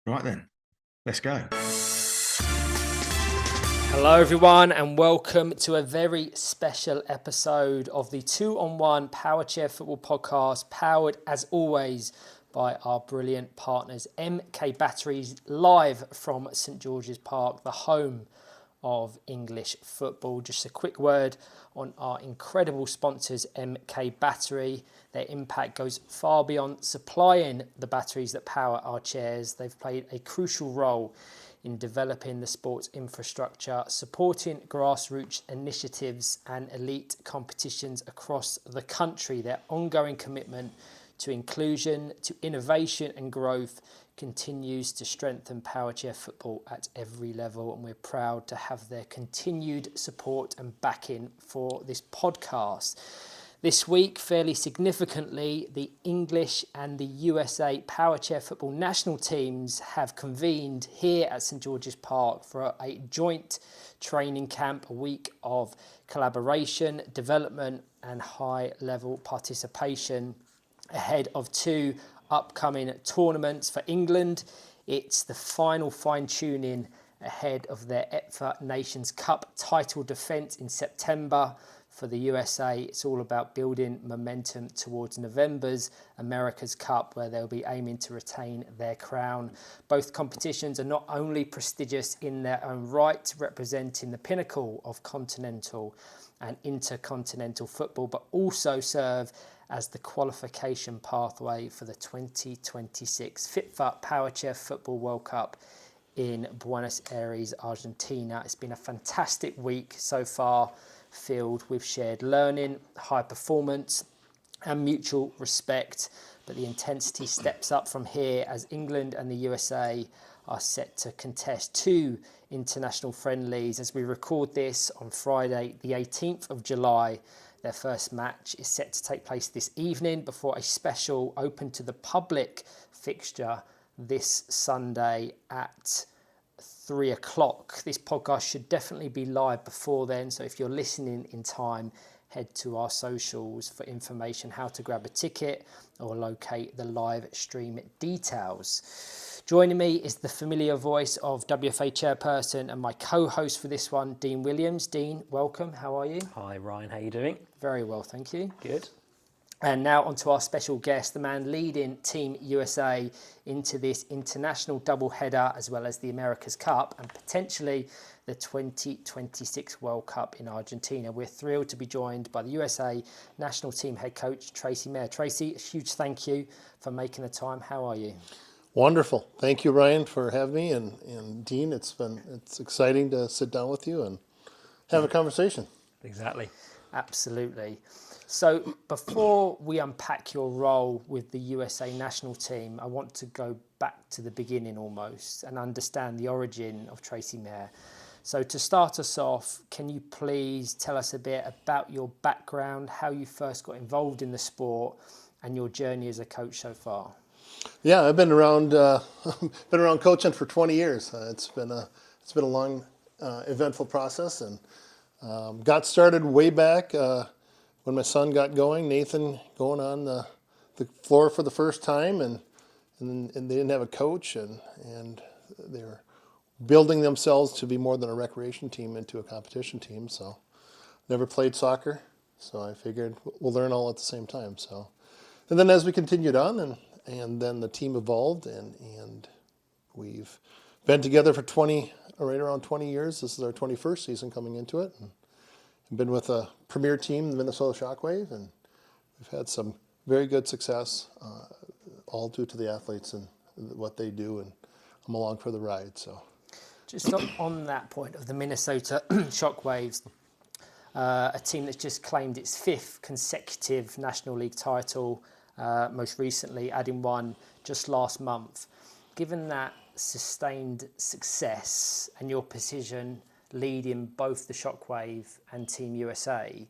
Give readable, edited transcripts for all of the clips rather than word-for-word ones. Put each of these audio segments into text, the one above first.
Right then, let's go. Hello everyone and welcome to a very special episode of the 2-on-1 Powerchair Football Podcast, powered as always by our brilliant partners MK Batteries, live from St George's Park, the home of English football. Just a quick word on our incredible sponsors MK Battery. Their impact goes far beyond supplying the batteries that power our chairs. They've played a crucial role in developing the sports infrastructure, supporting grassroots initiatives and elite competitions across the country. Their ongoing commitment to inclusion, to innovation and growth continues to strengthen Powerchair football at every level, and we're proud to have their continued support and backing for this podcast. This week, fairly significantly, the English and the USA Powerchair football national teams have convened here at St George's Park for a joint training camp, a week of collaboration, development and high-level participation ahead of two upcoming tournaments for England. It's the final fine-tuning ahead of their FIPFA Nations Cup title defence in September. For the USA, it's all about building momentum towards November's America's Cup, where they'll be aiming to retain their crown. Both competitions are not only prestigious in their own right, representing the pinnacle of continental and intercontinental football, but also serve as the qualification pathway for the 2026 FIPFA Powerchair Football World Cup in Buenos Aires, Argentina. It's been a fantastic week so far, filled with shared learning, high performance and mutual respect, but the intensity steps up from here as England and the USA are set to contest two international friendlies. As we record this on Friday the 18th of July, their first match is set to take place this evening before a special open to the public fixture this Sunday at 3 o'clock. This podcast should definitely be live before then, so if you're listening in time, head to our socials for information how to grab a ticket or locate the live stream details. Joining me is the familiar voice of WFA chairperson and my co-host for this one, Dean Williams. Dean, welcome. How are you? Hi Ryan, how are you doing? Very well, thank you. Good. And now on to our special guest, the man leading Team USA into this international doubleheader, as well as the America's Cup and potentially the 2026 World Cup in Argentina. We're thrilled to be joined by the USA national team head coach, Tracy. Tracy, a huge thank you for making the time. How are you? Wonderful. Thank you, Ryan, for having me. And Dean, it's exciting to sit down with you and have a conversation. Exactly. Absolutely. So before we unpack your role with the USA national team, I want to go back to the beginning almost and understand the origin of Tracy Mayer. So to start us off, can you please tell us a bit about your background, how you first got involved in the sport and your journey as a coach so far? Yeah, I've been around coaching for 20 years. It's been a long, eventful process, and got started way back when my son got going, Nathan going on the floor for the first time, and they didn't have a coach, and they were building themselves to be more than a recreation team into a competition team. So never played soccer, so I figured we'll learn all at the same time. So, and then as we continued on, and then the team evolved, and we've been together for right around 20 years. This is our 21st season coming into it. And I've been with a premier team, the Minnesota Shockwave, and we've had some very good success, all due to the athletes and what they do, and I'm along for the ride. So, just on that point of the Minnesota Shockwaves, a team that's just claimed its fifth consecutive National League title, most recently adding one just last month. Given that sustained success and your position leading both the Shockwave and Team USA,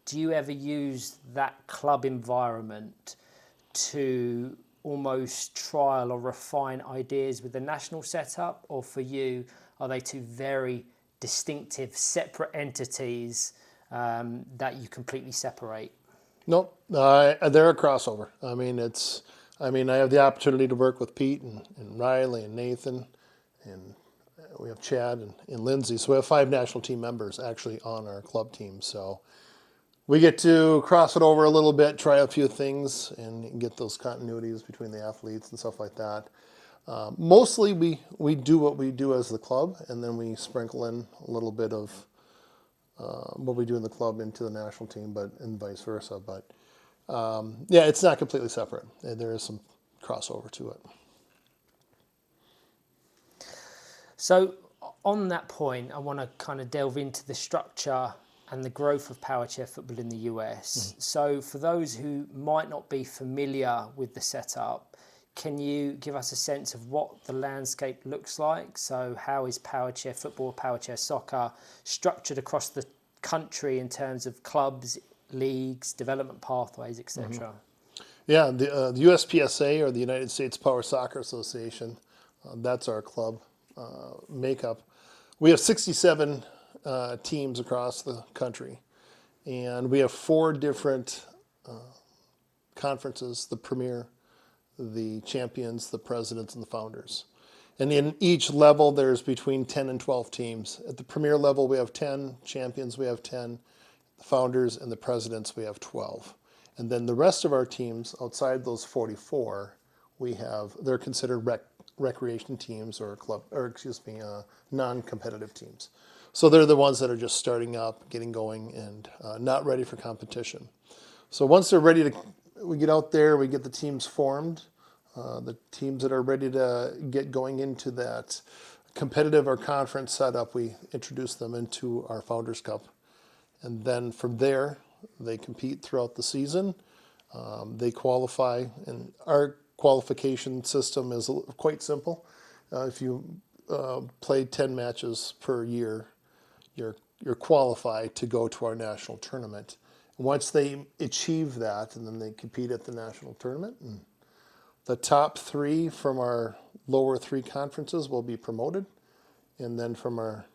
do you ever use that club environment to almost trial or refine ideas with the national setup? Or for you, are they two very distinctive, separate entities that you completely separate? Nope, they're a crossover. I mean, it's I mean, I have the opportunity to work with Pete and Riley and Nathan, and we have Chad and Lindsay. So we have 5 national team members actually on our club team. So we get to cross it over a little bit, try a few things, and get those continuities between the athletes and stuff like that. Mostly we do what we do as the club, and then we sprinkle in a little bit of what we do in the club into the national team, and vice versa. But yeah, it's not completely separate. There is some crossover to it. So on that point, I want to kind of delve into the structure and the growth of Powerchair football in the US. So for those who might not be familiar with the setup, can you give us a sense of what the landscape looks like? So how is Powerchair football, Powerchair soccer structured across the country in terms of clubs, leagues, development pathways, etc.? Yeah, the USPSA, or the United States Power Soccer Association, that's our club makeup. We have 67 teams across the country, and we have 4 different conferences: the Premier, the Champions, the Presidents, and the Founders. And in each level, there's between 10 and 12 teams. At the Premier level, we have 10. Champions, we have 10. The Founders and the Presidents, we have 12. And then the rest of our teams, outside those 44, they're considered recreation teams or non-competitive teams. So they're the ones that are just starting up, getting going, and not ready for competition. So once they're ready we get out there, we get the teams formed. The teams that are ready to get going into that competitive or conference setup, we introduce them into our Founders Cup. And then from there, they compete throughout the season. They qualify, and our qualification system is quite simple. If you play 10 matches per year, you're qualified to go to our national tournament. And once they achieve that, and then they compete at the national tournament, and the top 3 from our lower 3 conferences will be promoted, and then from our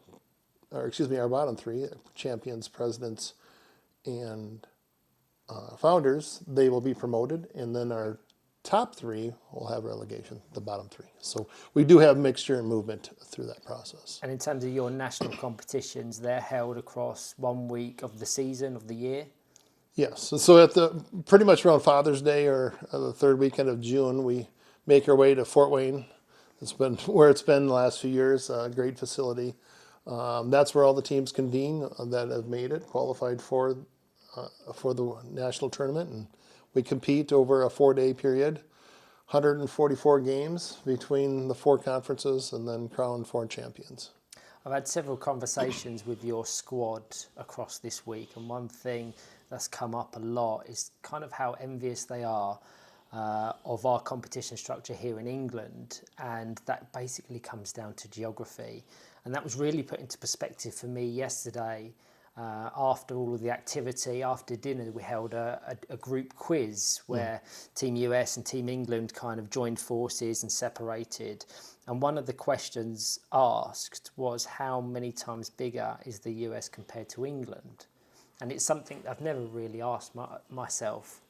bottom 3, Champions, Presidents, and Founders, they will be promoted, and then our top 3 will have relegation, the bottom 3. So we do have mixture and movement through that process. And in terms of your national competitions, they're held across 1 week of the season, of the year? Yes. So pretty much around Father's Day or the 3rd weekend of June, we make our way to Fort Wayne. It's been where it's been the last few years, a great facility. That's where all the teams convene that have made it, qualified for the national tournament. And we compete over a 4-day period, 144 games between the 4 conferences, and then crown 4 champions. I've had several conversations with your squad across this week, and one thing that's come up a lot is kind of how envious they are of our competition structure here in England, and that basically comes down to geography. And that was really put into perspective for me yesterday. After all of the activity, after dinner, we held a group quiz where Team US and Team England kind of joined forces and separated. And one of the questions asked was, how many times bigger is the US compared to England? And it's something I've never really asked myself.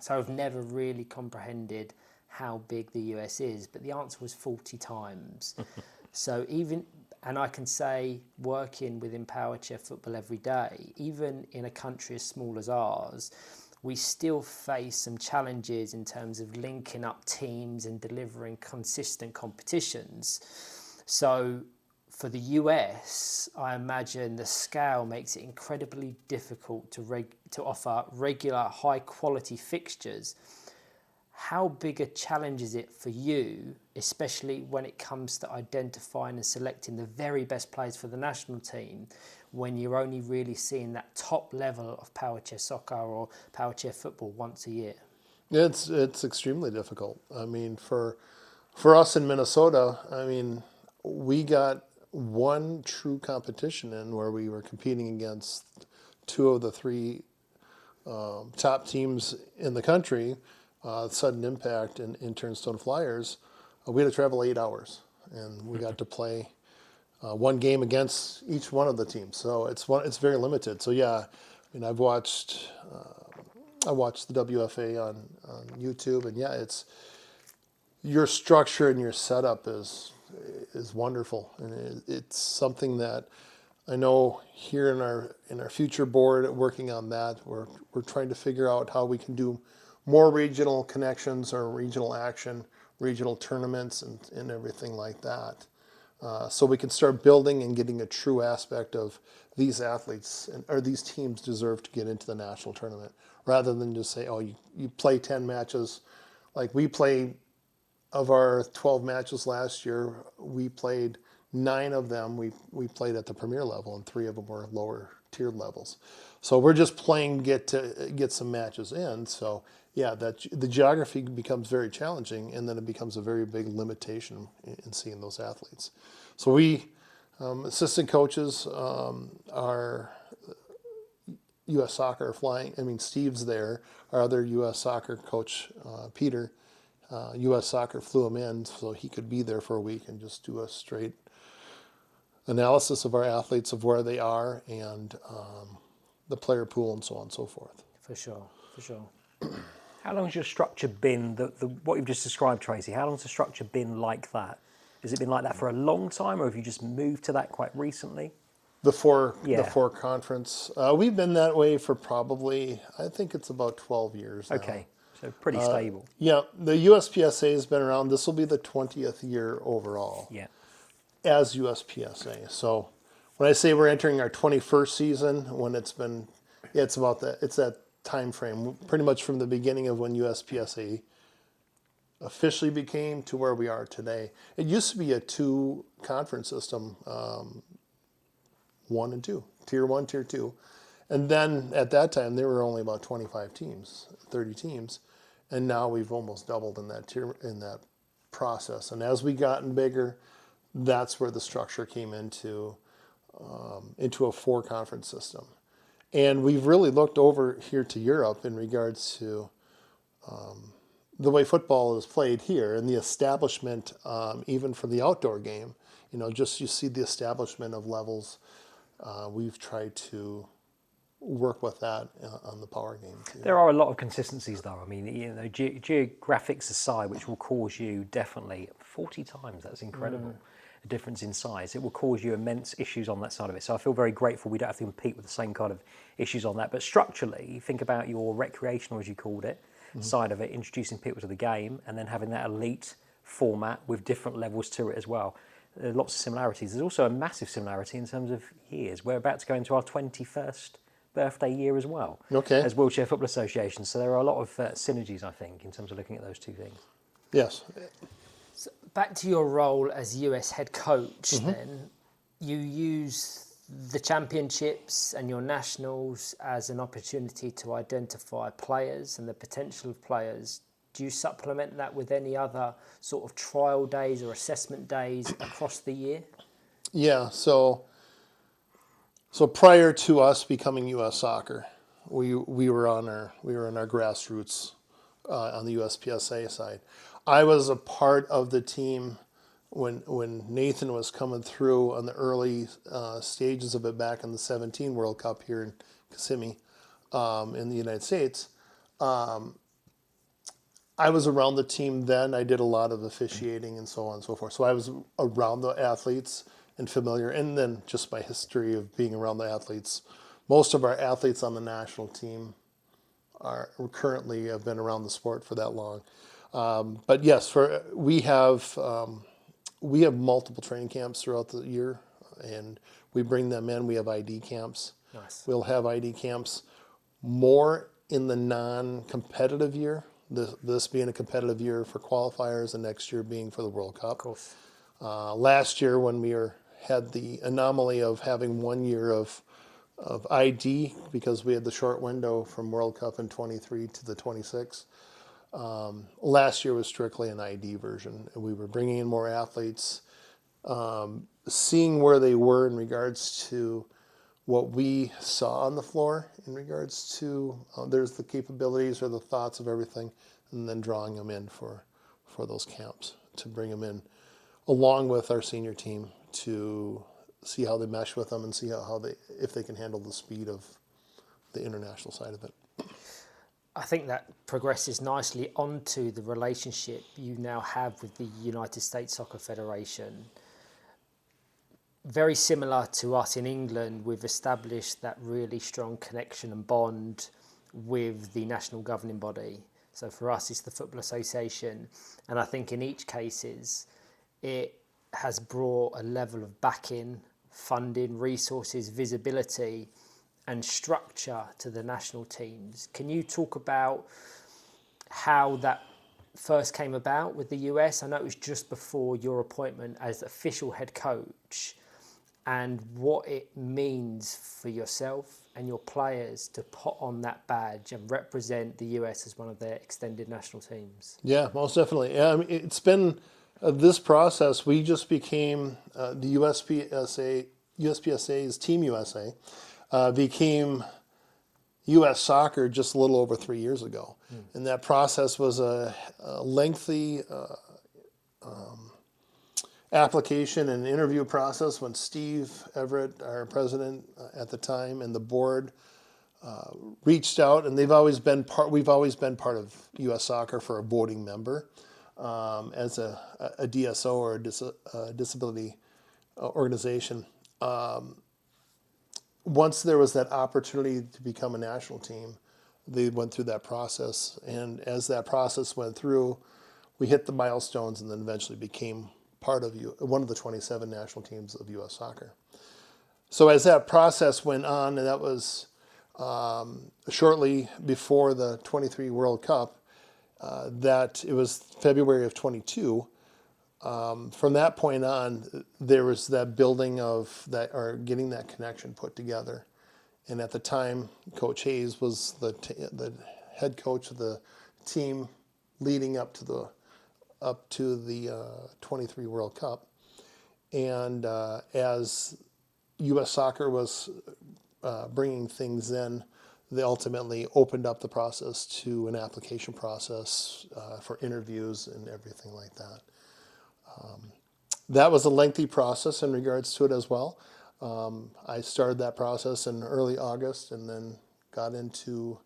So I've never really comprehended how big the US is. But the answer was 40 times. So and I can say, working within Powerchair football every day, even in a country as small as ours, we still face some challenges in terms of linking up teams and delivering consistent competitions. So for the US, I imagine the scale makes it incredibly difficult to offer regular, high-quality fixtures. How big a challenge is it for you, especially when it comes to identifying and selecting the very best players for the national team, when you're only really seeing that top level of Powerchair soccer or Powerchair football once a year? It's extremely difficult. I mean, for us in Minnesota, I mean, we got 1 true competition in where we were competing against 2 of the 3 top teams in the country. Sudden Impact and Turnstone Flyers. We had to travel 8 hours, and we got to play 1 game against each one of the teams. So it's very limited. So yeah, I mean, I watched the WFA on YouTube, and yeah, your structure and your setup is wonderful, and it's something that I know here in our future board working on that. We're trying to figure out how we can do more regional connections or regional action, regional tournaments, and everything like that. So we can start building and getting a true aspect of these athletes or these teams deserve to get into the national tournament, rather than just say, oh, you play 10 matches. Like we played, of our 12 matches last year, we played 9 of them. We played at the premier level, and 3 of them were lower tiered levels. So we're just playing to get some matches in. So yeah, that the geography becomes very challenging, and then it becomes a very big limitation in seeing those athletes. So we assistant coaches are U.S. Soccer are flying. I mean, Steve's there. Our other U.S. Soccer coach, Peter, U.S. Soccer flew him in so he could be there for a week and just do a straight analysis of our athletes, of where they are, and the player pool, and so on and so forth. For sure. How long has your structure been, what you've just described, Tracy, how long has the structure been like that? Has it been like that for a long time, or have you just moved to that quite recently? The four conference. We've been that way for probably, I think it's about 12 years now. Okay, so pretty stable. Yeah, the USPSA has been around. This will be the 20th year overall. Yeah. As USPSA. So when I say we're entering our 21st season, when it's about that, it's that time frame, pretty much from the beginning of when USPSA officially became to where we are today. It used to be a 2 conference system, 1 and 2, tier 1, tier 2. And then at that time, there were only about 25 teams, 30 teams. And now we've almost doubled in that process. And as we gotten bigger, that's where the structure came into a 4 conference system. And we've really looked over here to Europe in regards to the way football is played here, and the establishment, even for the outdoor game. Just you see the establishment of levels. We've tried to work with that on the power game too. There are a lot of consistencies, though. I mean, geographics aside, which will cause you definitely 40 times. That's incredible. A difference in size. It will cause you immense issues on that side of it. So I feel very grateful we don't have to compete with the same kind of issues on that. But structurally, think about your recreational, as you called it, side of it, introducing people to the game, and then having that elite format with different levels to it as well. There are lots of similarities. There's also a massive similarity in terms of years. We're about to go into our 21st birthday year as well, as Wheelchair Football Association. So there are a lot of synergies, I think, in terms of looking at those two things. Yes. So back to your role as US head coach, then you use the championships and your nationals as an opportunity to identify players and the potential of players. Do you supplement that with any other sort of trial days or assessment days across the year? Yeah. So prior to us becoming U.S. Soccer, we were in our grassroots on the USPSA side. I was a part of the team when Nathan was coming through on the early stages of it back in the 17 World Cup here in Kissimmee in the United States. I was around the team then. I did a lot of officiating and so on and so forth. So I was around the athletes and familiar, and then just my history of being around the athletes. Most of our athletes on the national team currently have been around the sport for that long. But yes, we have multiple training camps throughout the year, and we bring them in. We have ID camps. Nice. We'll have ID camps more in the non-competitive year. This being a competitive year for qualifiers, and next year being for the World Cup. Of course. Last year, when we had the anomaly of having 1 year of ID, because we had the short window from World Cup in 23 to the 26. Last year was strictly an ID version. We were bringing in more athletes, seeing where they were in regards to what we saw on the floor, in regards to there's the capabilities or the thoughts of everything, and then drawing them in for those camps to bring them in, along with our senior team, to see how they mesh with them and see if they can handle the speed of the international side of it. I think that progresses nicely onto the relationship you now have with the United States Soccer Federation. Very similar to us in England, we've established that really strong connection and bond with the national governing body. So for us, it's the Football Association. And I think in each cases, it has brought a level of backing, funding, resources, visibility and structure to the national teams. Can you talk about how that first came about with the US? I know it was just before your appointment as official head coach, and what it means for yourself and your players to put on that badge and represent the US as one of their extended national teams. Yeah, most definitely. Yeah, I mean, it's been this process. We just became the USPSA's Team USA became U.S. Soccer just a little over 3 years ago, and that process was a lengthy application and interview process when Steve Everett, our president at the time, and the board reached out, and we've always been part of U.S. Soccer for a voting member as a DSO or a disability organization. Once there was that opportunity to become a national team, they went through that process, and as that process went through, we hit the milestones, and then eventually became part of one of the 27 national teams of U.S. Soccer. So as that process went on, and that was shortly before the 23 World Cup, that it was February of 22. From that point on, there was that building of that, or getting that connection put together. And at the time, Coach Hayes was the head coach of the team leading up to the 23 World Cup. And as U.S. Soccer was bringing things in, they ultimately opened up the process to an application process for interviews and everything like that. That was a lengthy process in regards to it as well. I started that process in early August and then got into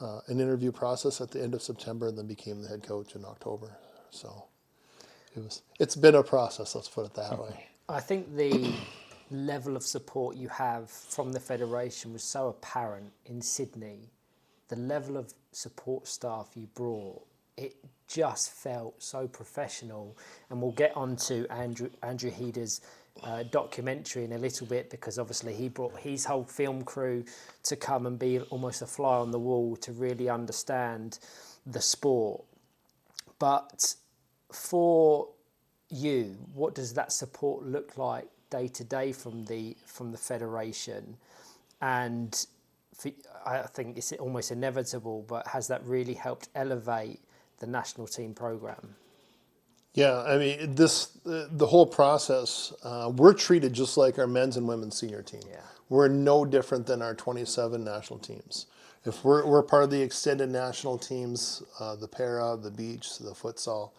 an interview process at the end of September and then became the head coach in October. So it's been a process, let's put it that way. I think the level of support you have from the Federation was so apparent in Sydney. The level of support staff you brought, it just felt so professional. And we'll get on to Andrew Heeder's documentary in a little bit, because obviously he brought his whole film crew to come and be almost a fly on the wall to really understand the sport. But for you, what does that support look like day to day from the Federation? And I think it's almost inevitable, but has that really helped elevate the national team program? Yeah, I mean, the whole process, we're treated just like our men's and women's senior team. Yeah. We're no different than our 27 national teams. If we're part of the extended national teams, the para, the beach, the futsal,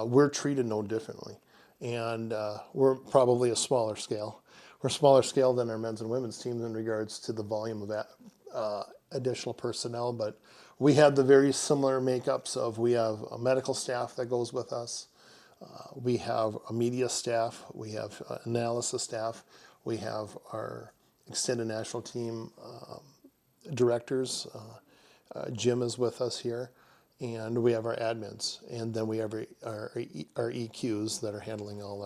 we're treated no differently. And we're probably a smaller scale. We're a smaller scale than our men's and women's teams in regards to the volume of additional personnel, but we have the very similar makeups of, we have a medical staff that goes with us. We have a media staff. We have analysis staff. We have our extended national team directors. Jim is with us here. And we have our admins. And then we have our EQs that are handling all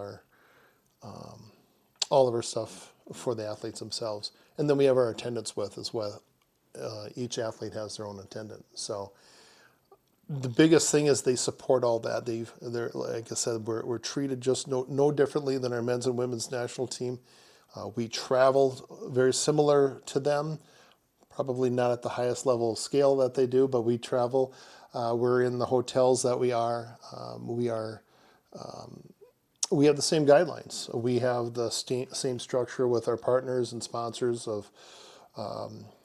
of our stuff for the athletes themselves. And then we have our attendants with as well. Each athlete has their own attendant. So the biggest thing is they support all that. They're like I said, we're treated just no differently than our men's and women's national team. We travel very similar to them, probably not at the highest level of scale that they do, but we travel. We're in the hotels that we are. We have the same guidelines. We have the same structure with our partners and sponsors of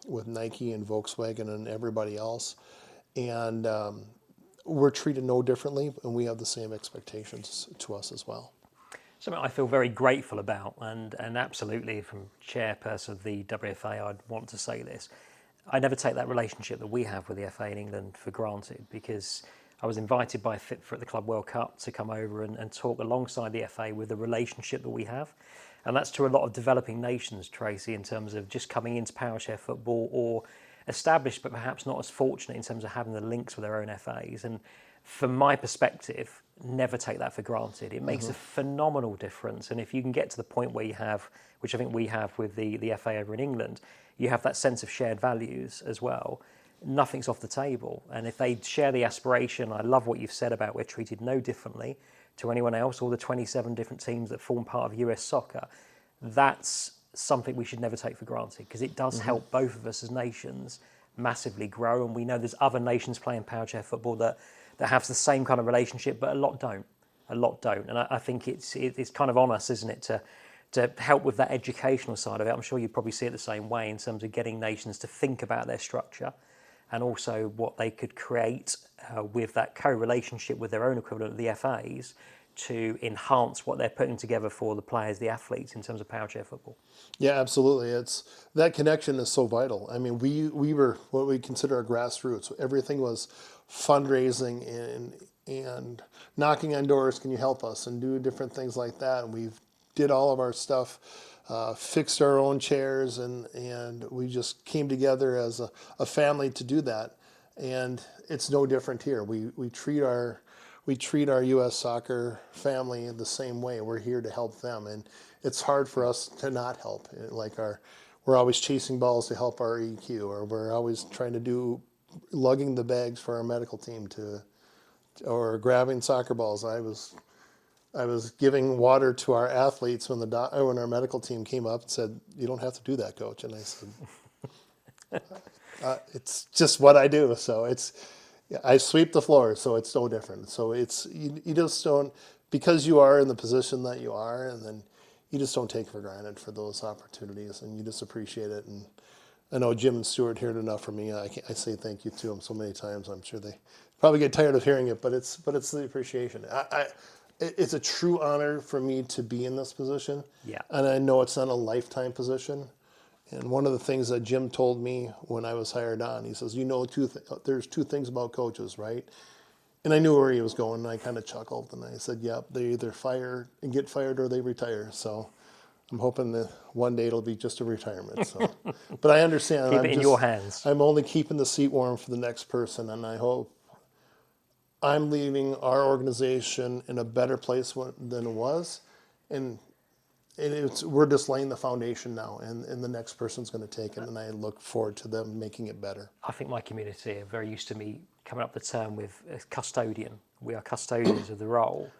with Nike and Volkswagen and everybody else. And we're treated no differently, and we have the same expectations to us as well. Something I feel very grateful about, and absolutely from chairperson of the WFA, I'd want to say this. I never take that relationship that we have with the FA in England for granted, because I was invited by FIPFA at the Club World Cup to come over and talk alongside the FA with the relationship that we have. And that's to a lot of developing nations, Tracy, in terms of just coming into Powerchair football, or established but perhaps not as fortunate in terms of having the links with their own FAs. And from my perspective, never take that for granted. It makes a phenomenal difference. And if you can get to the point where you have, which I think we have with the FA over in England, you have that sense of shared values as well, nothing's off the table. And if they share the aspiration, I love what you've said about we're treated no differently to anyone else, or the 27 different teams that form part of US soccer, that's something we should never take for granted, because it does help both of us as nations massively grow. And we know there's other nations playing Powerchair football that have the same kind of relationship, but a lot don't. And I think it's kind of on us, isn't it, to help with that educational side of it. I'm sure you probably see it the same way in terms of getting nations to think about their structure, and also what they could create with that co-relationship with their own equivalent of the FAs to enhance what they're putting together for the players, the athletes, in terms of Powerchair football. Yeah, absolutely. It's that connection is so vital. I mean, we were what we consider a grassroots. Everything was fundraising and knocking on doors. Can you help us? And do different things like that. And we did all of our stuff, fixed our own chairs, and we just came together as a family to do that. And it's no different here. We treat our U.S. soccer family in the same way. We're here to help them, and it's hard for us to not help. We're always chasing balls to help our EQ, or we're always trying to do lugging the bags for our medical team or grabbing soccer balls. I was giving water to our athletes when our medical team came up and said, "You don't have to do that, coach." And I said, "It's just what I do." So I sweep the floor, so it's no different. So you just don't, because you are in the position that you are, and then you just don't take for granted for those opportunities, and you just appreciate it. And I know Jim and Stuart heard enough from me. I say thank you to them so many times. I'm sure they probably get tired of hearing it, but it's the appreciation. It's a true honor for me to be in this position. Yeah. And I know it's not a lifetime position. And one of the things that Jim told me when I was hired on, he says, there's two things about coaches, right? And I knew where he was going, and I kind of chuckled, and I said, yep, they either get fired or they retire. So I'm hoping that one day it'll be just a retirement. So, but I understand. Keep it in your hands. I'm only keeping the seat warm for the next person, and I hope I'm leaving our organization in a better place than it was. And we're just laying the foundation now, and the next person's going to take it, and I look forward to them making it better. I think my community are very used to me coming up the term with a custodian. We are custodians of the role.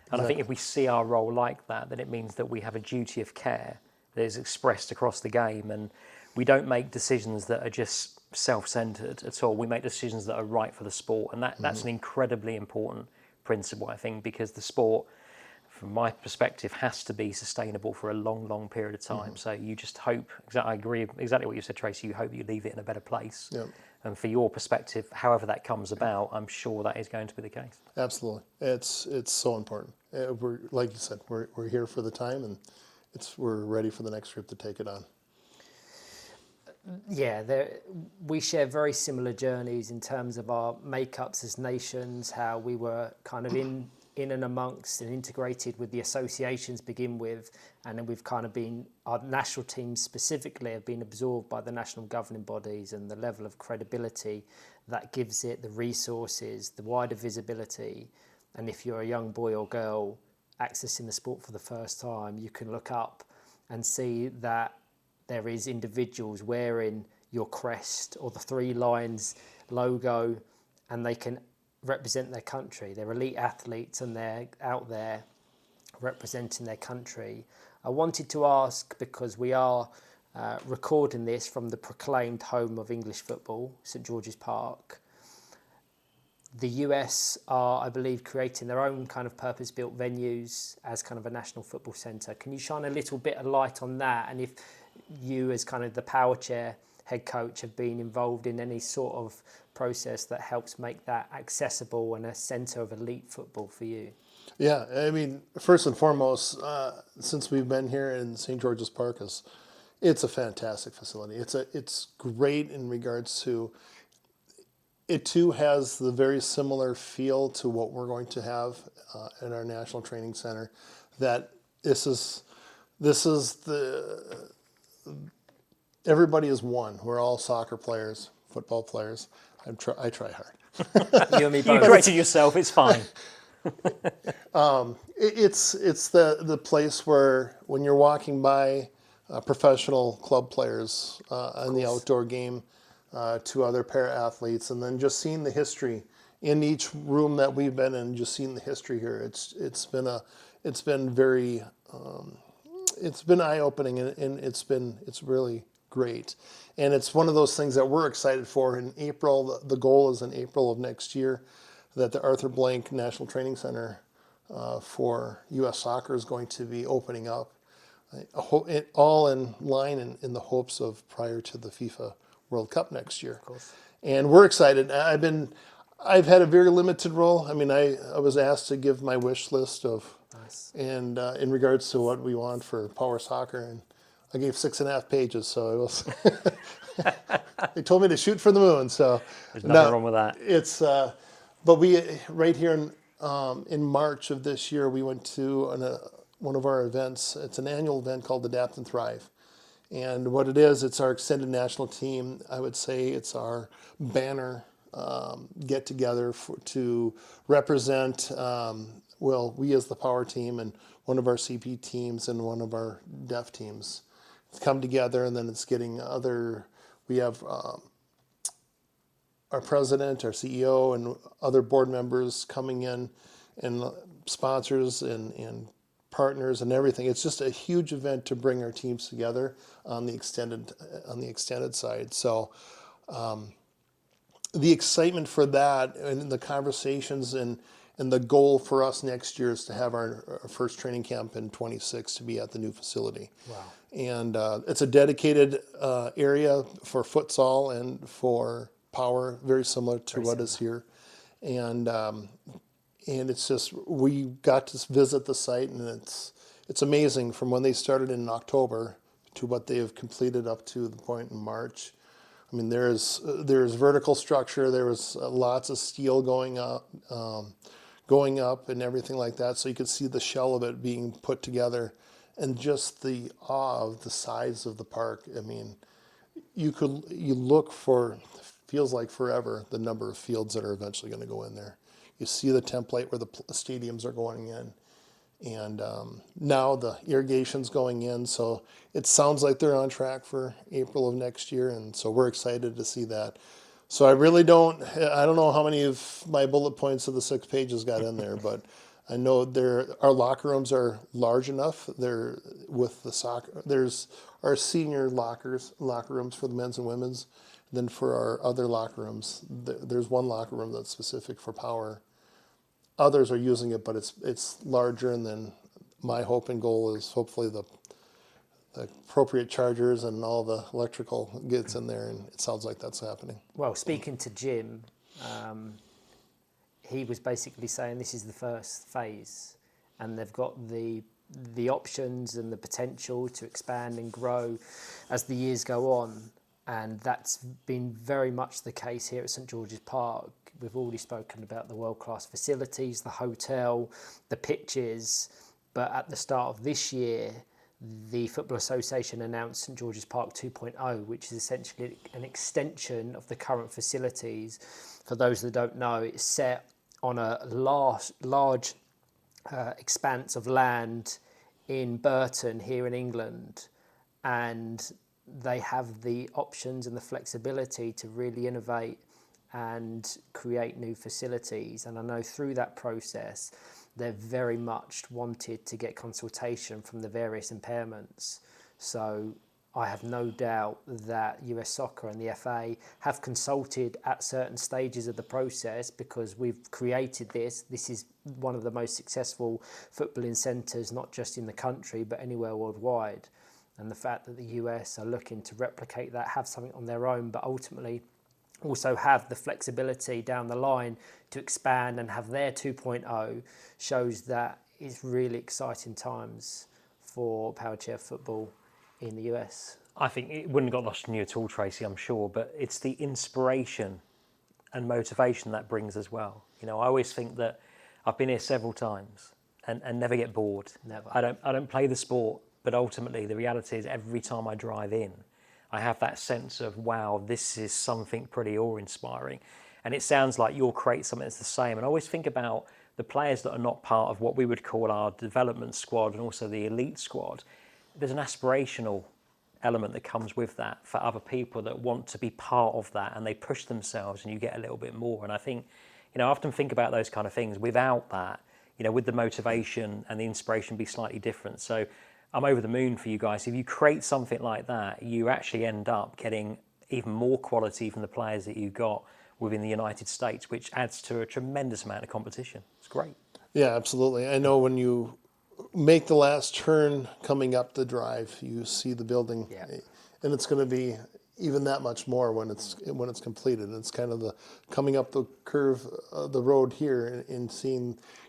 And I think if we see our role like that, then it means that we have a duty of care that is expressed across the game, and we don't make decisions that are just self-centered at all. We make decisions that are right for the sport, and that's an incredibly important principle, I think, because the sport, from my perspective, has to be sustainable for a long, long period of time. So you just hope, I agree exactly what you said, Tracy, you hope you leave it in a better place. Yep. And for your perspective, however that comes about, I'm sure that is going to be the case. Absolutely. It's so important. We're, like you said, we're here for the time, and we're ready for the next group to take it on. Yeah, we share very similar journeys in terms of our makeups as nations, how we were kind of in and amongst and integrated with the associations begin with, and then we've kind of been, our national teams specifically have been absorbed by the national governing bodies, and the level of credibility that gives it, the resources, the wider visibility. And if you're a young boy or girl accessing the sport for the first time, you can look up and see that there is individuals wearing your crest or the 3 Lions logo, and they can represent their country. They're elite athletes, and they're out there representing their country. I wanted to ask, because we are recording this from the proclaimed home of English football, St George's Park. The US are, I believe, creating their own kind of purpose-built venues as kind of a national football centre. Can you shine a little bit of light on that? And if you, as kind of the Powerchair head coach, have been involved in any sort of process that helps make that accessible and a centre of elite football for you? Yeah, I mean, first and foremost, since we've been here in St. George's Park, It's a fantastic facility. It's great in regards to it too has the very similar feel to what we're going to have in our National Training Center. That this is the everybody is one. We're all soccer players, football players. I try hard. You and me both. You corrected yourself. It's fine. It's the place where when you're walking by professional club players in the outdoor game to other para-athletes, and then just seeing the history in each room that we've been in, just seeing the history here. It's been eye-opening, and it's really great. And it's one of those things that we're excited for. In April, the goal is in April of next year that the Arthur Blank National Training Center for U.S. Soccer is going to be opening up, all in line in the hopes of prior to the FIFA World Cup next year. Of course. And we're excited. I've had a very limited role. I mean, I was asked to give my wish list of, nice. And in regards to what we want for Power Soccer, and I gave 6.5 pages, so it was. They told me to shoot for the moon, so there's nothing wrong with that. It's, but we right here in March of this year, we went to one of our events. It's an annual event called Adapt and Thrive, and what it is, it's our extended national team. I would say it's our banner get together to represent. We as the Power team and one of our CP teams and one of our deaf teams come together, and then it's getting we have our president, our CEO, and other board members coming in, and sponsors and partners and everything. It's just a huge event to bring our teams together on the extended side. So the excitement for that and the conversations and the goal for us next year is to have our first training camp in 26 to be at the new facility. Wow. And it's a dedicated area for futsal and for power, very similar to what is here. And it's just, we got to visit the site, and it's amazing from when they started in October to what they have completed up to the point in March. I mean, there's vertical structure. There was lots of steel going up and everything like that. So you could see the shell of it being put together, and just the awe of the size of the park. I mean, you look for, feels like forever, the number of fields that are eventually going to go in there. You see the template where the stadiums are going in. And now the irrigation's going in, so it sounds like they're on track for April of next year, and so we're excited to see that. So I don't know how many of my bullet points of the 6 pages got in there, but I know our locker rooms are large enough. They're with the soccer. There's our senior locker rooms for the men's and women's. Then for our other locker rooms, there's one locker room that's specific for power. Others are using it, but it's larger, and then my hope and goal is hopefully the appropriate chargers and all the electrical gets in there, and it sounds like that's happening. Well, speaking to Jim, he was basically saying this is the first phase, and they've got the options and the potential to expand and grow as the years go on, and that's been very much the case here at St George's Park. We've already spoken about the world-class facilities, the hotel, the pitches, but at the start of this year, the Football Association announced St George's Park 2.0, which is essentially an extension of the current facilities. For those that don't know, it's set on a large expanse of land in Burton here in England, and they have the options and the flexibility to really innovate and create new facilities. And I know through that process, they've very much wanted to get consultation from the various impairments. So I have no doubt that US Soccer and the FA have consulted at certain stages of the process, because we've created this. This is one of the most successful footballing centres, not just in the country, but anywhere worldwide. And the fact that the US are looking to replicate that, have something on their own, but ultimately also have the flexibility down the line to expand and have their 2.0, shows that it's really exciting times for Powerchair football in the US. I think it wouldn't have got lost in you at all, Tracy, I'm sure, but it's the inspiration and motivation that brings as well. I always think that I've been here several times and never get bored. Never. I don't play the sport, but ultimately the reality is every time I drive in, I have that sense of, wow, this is something pretty awe-inspiring. And it sounds like you'll create something that's the same. And I always think about the players that are not part of what we would call our development squad and also the elite squad. There's an aspirational element that comes with that for other people that want to be part of that, and they push themselves and you get a little bit more. And I think, I often think about those kind of things. Without that, would the motivation and the inspiration be slightly different? So I'm over the moon for you guys. If you create something like that, you actually end up getting even more quality from the players that you got within the United States, which adds to a tremendous amount of competition. It's great. Yeah, absolutely. I know when you make the last turn coming up the drive, you see the building, and it's going to be even that much more when it's completed. It's kind of the coming up the curve of the road here and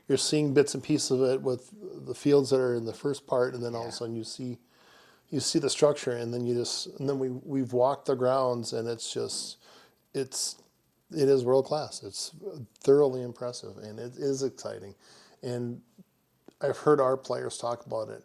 you're seeing bits and pieces of it with the fields that are in the first part, and then all of a sudden you see the structure, and then we've walked the grounds, and it is world class. It's thoroughly impressive, and it is exciting. And I've heard our players talk about it.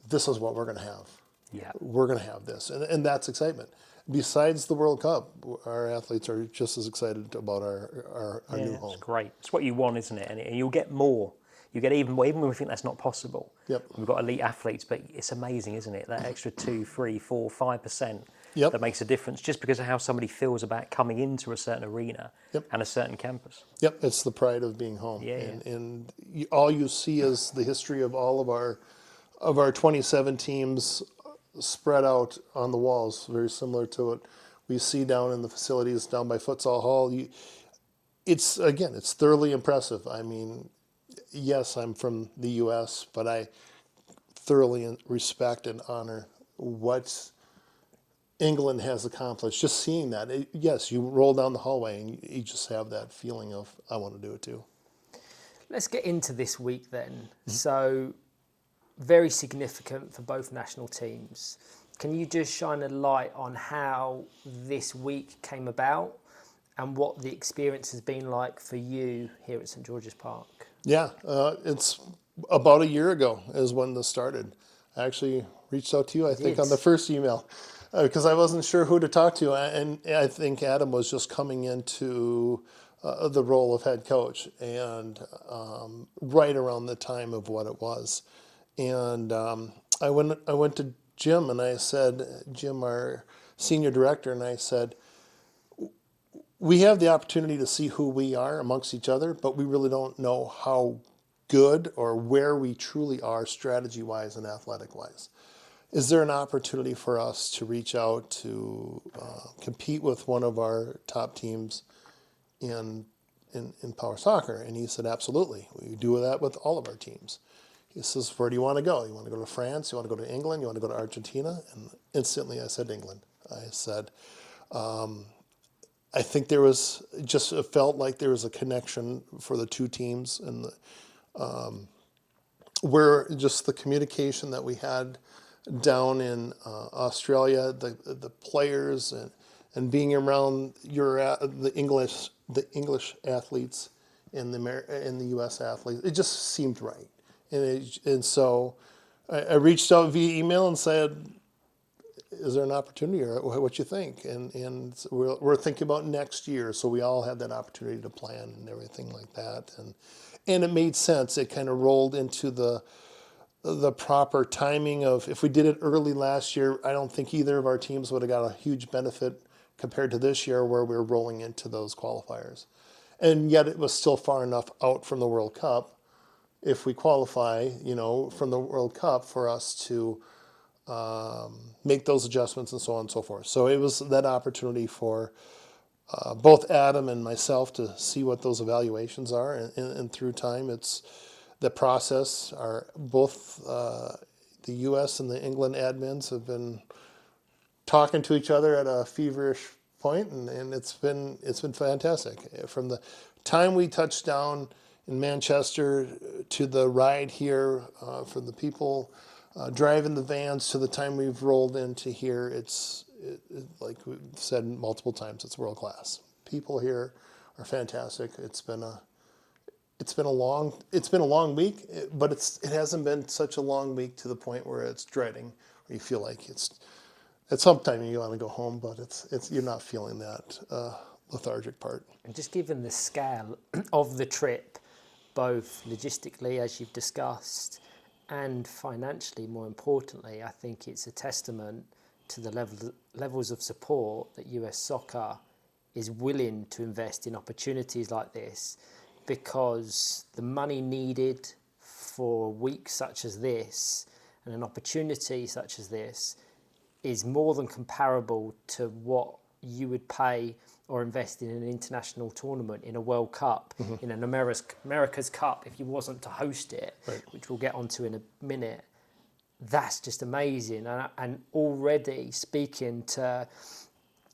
This is what we're going to have. Yeah. We're going to have this. And that's excitement. Besides the World Cup, our athletes are just as excited about our new home. It's great. It's what you want, isn't it? And you'll get more. You get even more, even when we think that's not possible. Yep. We've got elite athletes, but it's amazing, isn't it? That extra 2, 3, 4, 5% that makes a difference just because of how somebody feels about coming into a certain arena and a certain campus. Yep, it's the pride of being home. And all you see is the history of all of our 27 teams spread out on the walls, very similar to what we see down in the facilities down by Futsal Hall. It's thoroughly impressive. I mean, yes, I'm from the U.S., but I thoroughly respect and honor what England has accomplished. Just seeing that, yes, you roll down the hallway and you just have that feeling of, I want to do it too. Let's get into this week then. Mm-hmm. So, very significant for both national teams. Can you just shine a light on how this week came about and what the experience has been like for you here at St George's Park? Yeah, it's about a year ago is when this started. I actually reached out to you, I think, on the first email because I wasn't sure who to talk to. And I think Adam was just coming into the role of head coach and right around the time of what it was. And I went to Jim and I said, Jim, our senior director, and I said, we have the opportunity to see who we are amongst each other, but we really don't know how good or where we truly are strategy-wise and athletic-wise. Is there an opportunity for us to reach out to compete with one of our top teams in power soccer? And he said, absolutely. We do that with all of our teams. He says, where do you want to go? You want to go to France? You want to go to England? You want to go to Argentina? And instantly I said England. I said, I think it felt like there was a connection for the two teams, and where just the communication that we had down in Australia, the players and being around the English athletes and the U.S. athletes, it just seemed right. And so I reached out via email and said, is there an opportunity or what you think? And we're thinking about next year. So we all had that opportunity to plan and everything like that. And it made sense. It kind of rolled into the proper timing of, if we did it early last year, I don't think either of our teams would have got a huge benefit compared to this year where we were rolling into those qualifiers. And yet it was still far enough out from the World Cup, if we qualify, from the World Cup, for us to make those adjustments and so on and so forth. So it was that opportunity for both Adam and myself to see what those evaluations are. And through time, it's the process. Both the U.S. and the England admins have been talking to each other at a feverish point, and it's been fantastic. From the time we touched down Manchester to the ride here for the people driving the vans to the time we've rolled into here. It's like we've said multiple times, it's world class. People here are fantastic. It's been a long week, but it hasn't been such a long week to the point where it's dreading, where you feel like it's at some time you want to go home, but you're not feeling that lethargic part. And just given the scale of the trip, both logistically, as you've discussed, and financially, more importantly, I think it's a testament to the levels of support that US Soccer is willing to invest in opportunities like this, because the money needed for a week such as this and an opportunity such as this is more than comparable to what you would pay or invest in an international tournament, in a World Cup, in an America's Cup, if you wasn't to host it, right, which we'll get onto in a minute. That's just amazing. And already speaking to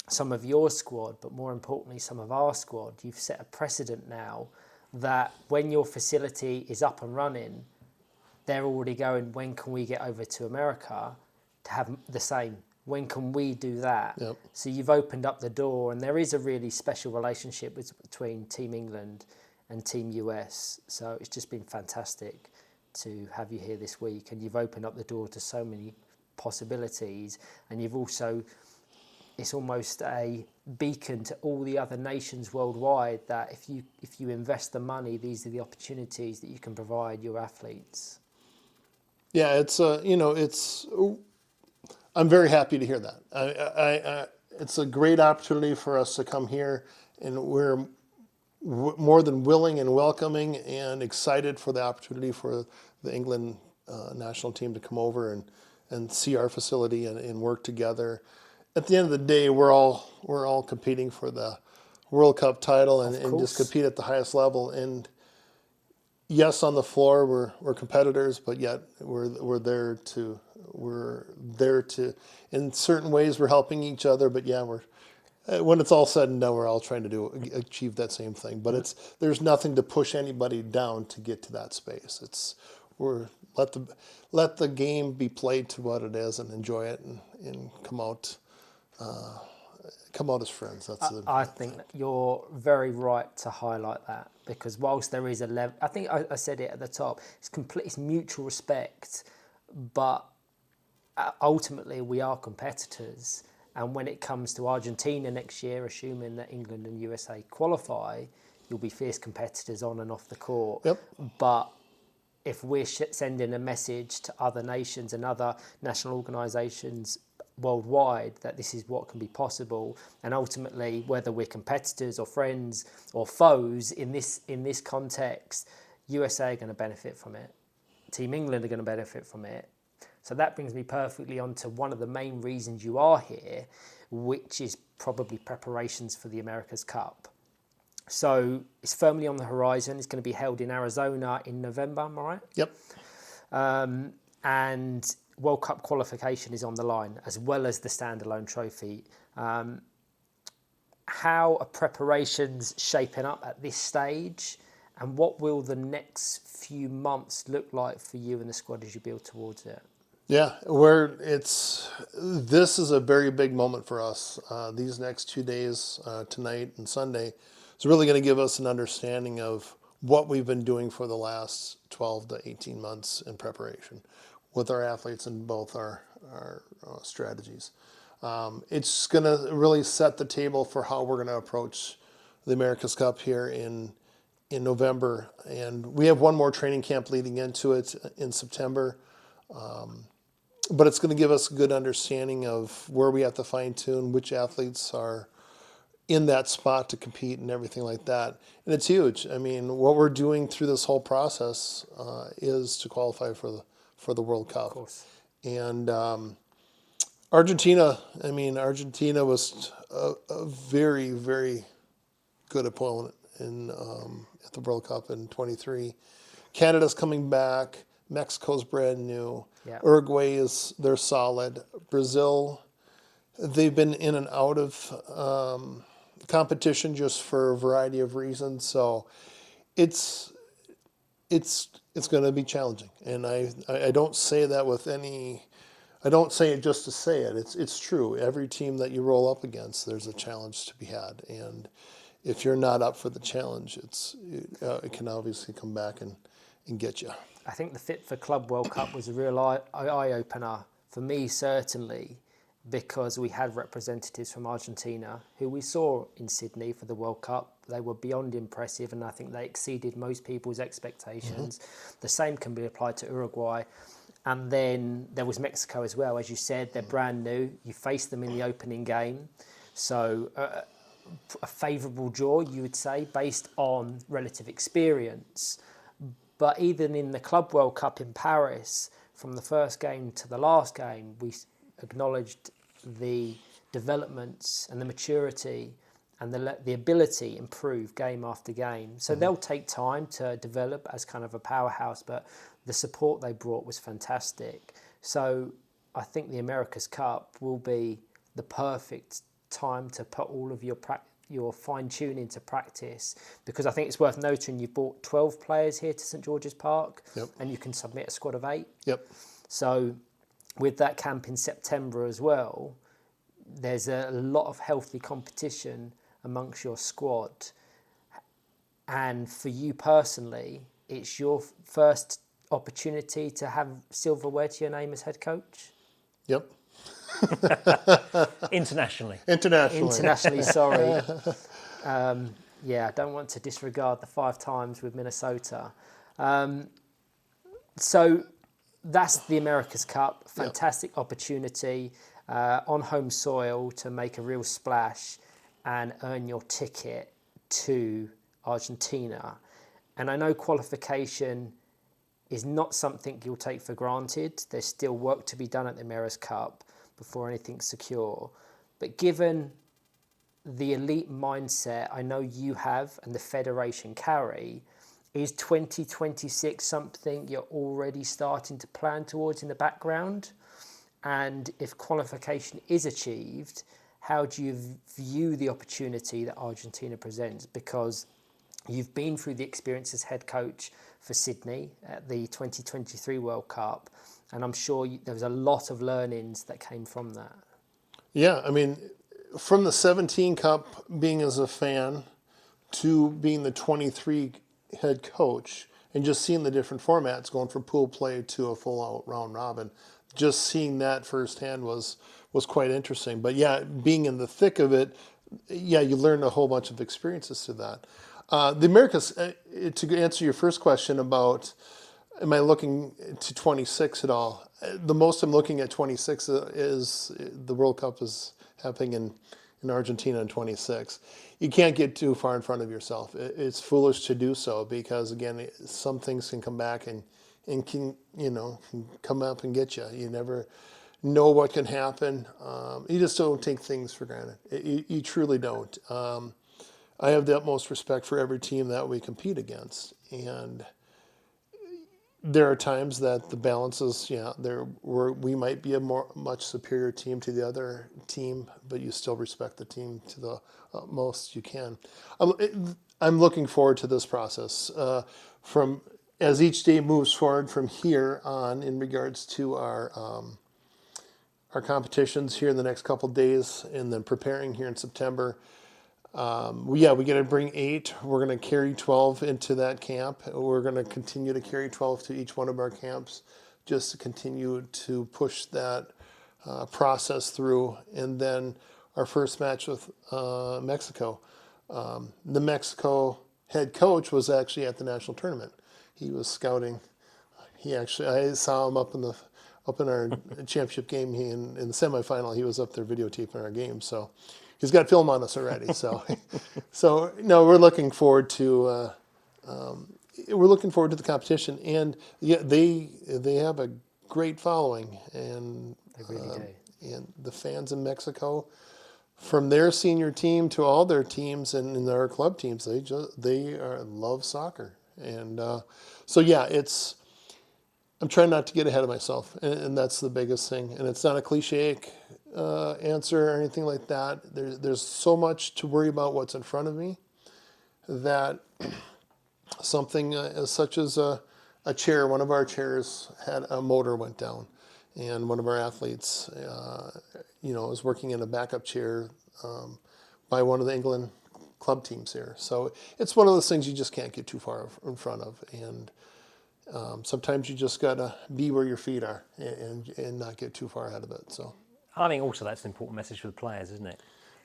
some of your squad, but more importantly, some of our squad, you've set a precedent now that when your facility is up and running, they're already going, when can we get over to America to have the same? When can we do that? Yep. So you've opened up the door, and there is a really special relationship between Team England and Team US. So it's just been fantastic to have you here this week, and you've opened up the door to so many possibilities, and you've also, it's almost a beacon to all the other nations worldwide that if you invest the money, these are the opportunities that you can provide your athletes. Yeah, I'm very happy to hear that. It's a great opportunity for us to come here, and we're more than willing and welcoming and excited for the opportunity for the England national team to come over and see our facility and work together. At the end of the day, we're all competing for the World Cup title and just compete at the highest level. And yes, on the floor we're competitors, but yet we're there to in certain ways we're helping each other. But yeah, when it's all said and done, we're all trying to achieve that same thing. But there's nothing to push anybody down to get to that space. Let the game be played to what it is and enjoy it and come out as friends. I think that you're very right to highlight that, because whilst there is a level, I think I said it at the top, it's mutual respect, but ultimately we are competitors. And when it comes to Argentina next year, assuming that England and USA qualify, you'll be fierce competitors on and off the court. Yep. But if we're sending a message to other nations and other national organisations worldwide that this is what can be possible, and ultimately whether we're competitors or friends or foes in this context, USA are going to benefit from it. Team England are going to benefit from it. So that brings me perfectly on to one of the main reasons you are here, which is probably preparations for the America's Cup. So it's firmly on the horizon. It's going to be held in Arizona in November, am I right? Yep. And World Cup qualification is on the line, as well as the standalone trophy. How are preparations shaping up at this stage? And what will the next few months look like for you and the squad as you build towards it? Yeah, this is a very big moment for us. These next 2 days, tonight and Sunday, is really going to give us an understanding of what we've been doing for the last 12 to 18 months in preparation with our athletes and both our strategies. It's going to really set the table for how we're going to approach the America's Cup here in November. And we have one more training camp leading into it in September. But it's going to give us a good understanding of where we have to fine tune, which athletes are in that spot to compete and everything like that. And it's huge. I mean, what we're doing through this whole process is to qualify for the World Cup. Of course. And Argentina was a very, very good opponent at the World Cup in 23. Canada's coming back. Mexico's brand new. Yeah. Uruguay they're solid. Brazil, they've been in and out of competition just for a variety of reasons. So it's it's going to be challenging, and I don't say that with any. I don't say it just to say it. It's true. Every team that you roll up against, there's a challenge to be had, and if you're not up for the challenge, it can obviously come back and get you. I think the FIPFA Club World Cup was a real eye-opener for me, certainly, because we had representatives from Argentina who we saw in Sydney for the World Cup. They were beyond impressive, and I think they exceeded most people's expectations. Mm-hmm. The same can be applied to Uruguay. And then there was Mexico as well. As you said, they're brand new. You faced them in the opening game. So a favourable draw, you would say, based on relative experience. But even in the Club World Cup in Paris, from the first game to the last game, we acknowledged the developments and the maturity and the ability improve game after game. So they'll take time to develop as kind of a powerhouse, but the support they brought was fantastic. So I think the America's Cup will be the perfect time to put all of your fine-tuning into practice, because I think it's worth noting you brought 12 players here to St George's Park, yep. and you can submit a squad of 8. Yep. So with that camp in September as well, there's a lot of healthy competition amongst your squad. And for you personally, it's your first opportunity to have silverware to your name as head coach? Yep. Internationally, sorry. I don't want to disregard the 5 times with Minnesota. So that's the America's Cup. Fantastic opportunity on home soil to make a real splash and earn your ticket to Argentina. And I know qualification is not something you'll take for granted. There's still work to be done at the America's Cup before anything's secure. But given the elite mindset I know you have and the Federation carry, is 2026 something you're already starting to plan towards in the background? And if qualification is achieved, how do you view the opportunity that Argentina presents? Because you've been through the experience as head coach for Sydney at the 2023 World Cup, and I'm sure there was a lot of learnings that came from that. Yeah, I mean, from the 17 Cup, being as a fan, to being the 23 head coach, and just seeing the different formats, going from pool play to a full-out round robin, just seeing that firsthand was quite interesting. But yeah, being in the thick of it, yeah, you learn a whole bunch of experiences to that. The Americas, to answer your first question about, am I looking to 26 at all? The most I'm looking at 26 is the World Cup is happening in Argentina in 26. You can't get too far in front of yourself. It's foolish to do so, because again, some things can come back and can come up and get you. You never know what can happen. You just don't take things for granted. You truly don't. I have the utmost respect for every team that we compete against, and there are times that the balances, we might be a much superior team to the other team, but you still respect the team to the utmost you can. I'm looking forward to this process from as each day moves forward from here on in regards to our competitions here in the next couple of days, and then preparing here in September. We got to bring 8. We're going to carry 12 into that camp. We're going to continue to carry 12 to each one of our camps, just to continue to push that process through. And then our first match with Mexico. The Mexico head coach was actually at the national tournament. He was scouting. I saw him up in our championship game. In the semifinal, he was up there videotaping our game. So he's got film on us already. So we're looking forward to the competition, and yeah, they have a great following, and they really do. And the fans in Mexico, from their senior team to all their teams and their club teams, they love soccer, and so yeah, I'm trying not to get ahead of myself, and that's the biggest thing. And it's not a cliche answer or anything like that. There's so much to worry about what's in front of me that something such as a chair. One of our chairs had a motor went down, and one of our athletes, was working in a backup chair by one of the England club teams here. So it's one of those things you just can't get too far in front of, and sometimes you just gotta be where your feet are and not get too far ahead of it. So I think also that's an important message for the players, isn't it?